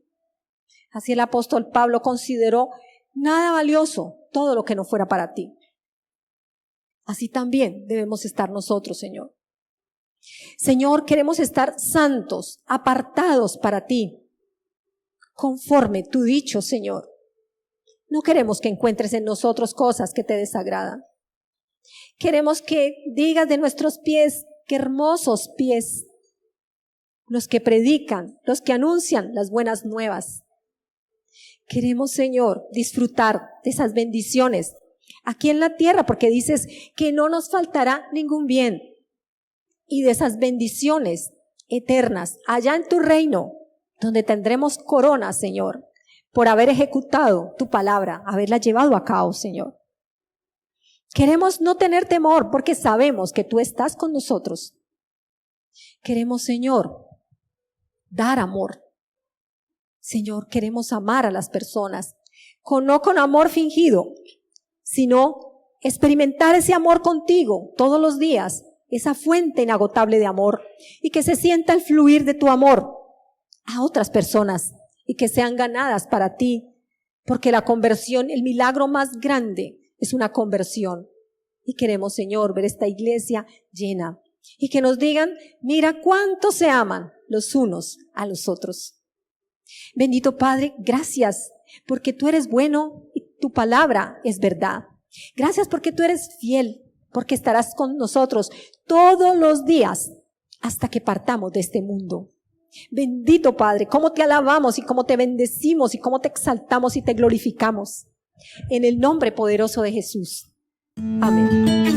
Así el apóstol Pablo consideró nada valioso todo lo que no fuera para ti. Así también debemos estar nosotros, Señor. Señor, queremos estar santos, apartados para ti, conforme tu dicho, Señor. No queremos que encuentres en nosotros cosas que te desagradan. Queremos que digas de nuestros pies, qué hermosos pies, los que predican, los que anuncian las buenas nuevas. Queremos, Señor, disfrutar de esas bendiciones aquí en la tierra, porque dices que no nos faltará ningún bien. y de esas bendiciones eternas allá en tu reino, donde tendremos coronas, Señor, por haber ejecutado tu palabra, haberla llevado a cabo, Señor. Queremos no tener temor porque sabemos que tú estás con nosotros. Queremos, Señor, dar amor. Señor, queremos amar a las personas, no con amor fingido, sino experimentar ese amor contigo todos los días, esa fuente inagotable de amor, y que se sienta el fluir de tu amor a otras personas y que sean ganadas para ti, porque la conversión, el milagro más grande es una conversión. Y queremos, Señor, ver esta iglesia llena y que nos digan, mira cuánto se aman los unos a los otros. Bendito Padre, gracias porque tú eres bueno y tu palabra es verdad. Gracias porque tú eres fiel, porque estarás con nosotros todos los días hasta que partamos de este mundo. Bendito Padre, cómo te alabamos y cómo te bendecimos y cómo te exaltamos y te glorificamos. En el nombre poderoso de Jesús. Amén.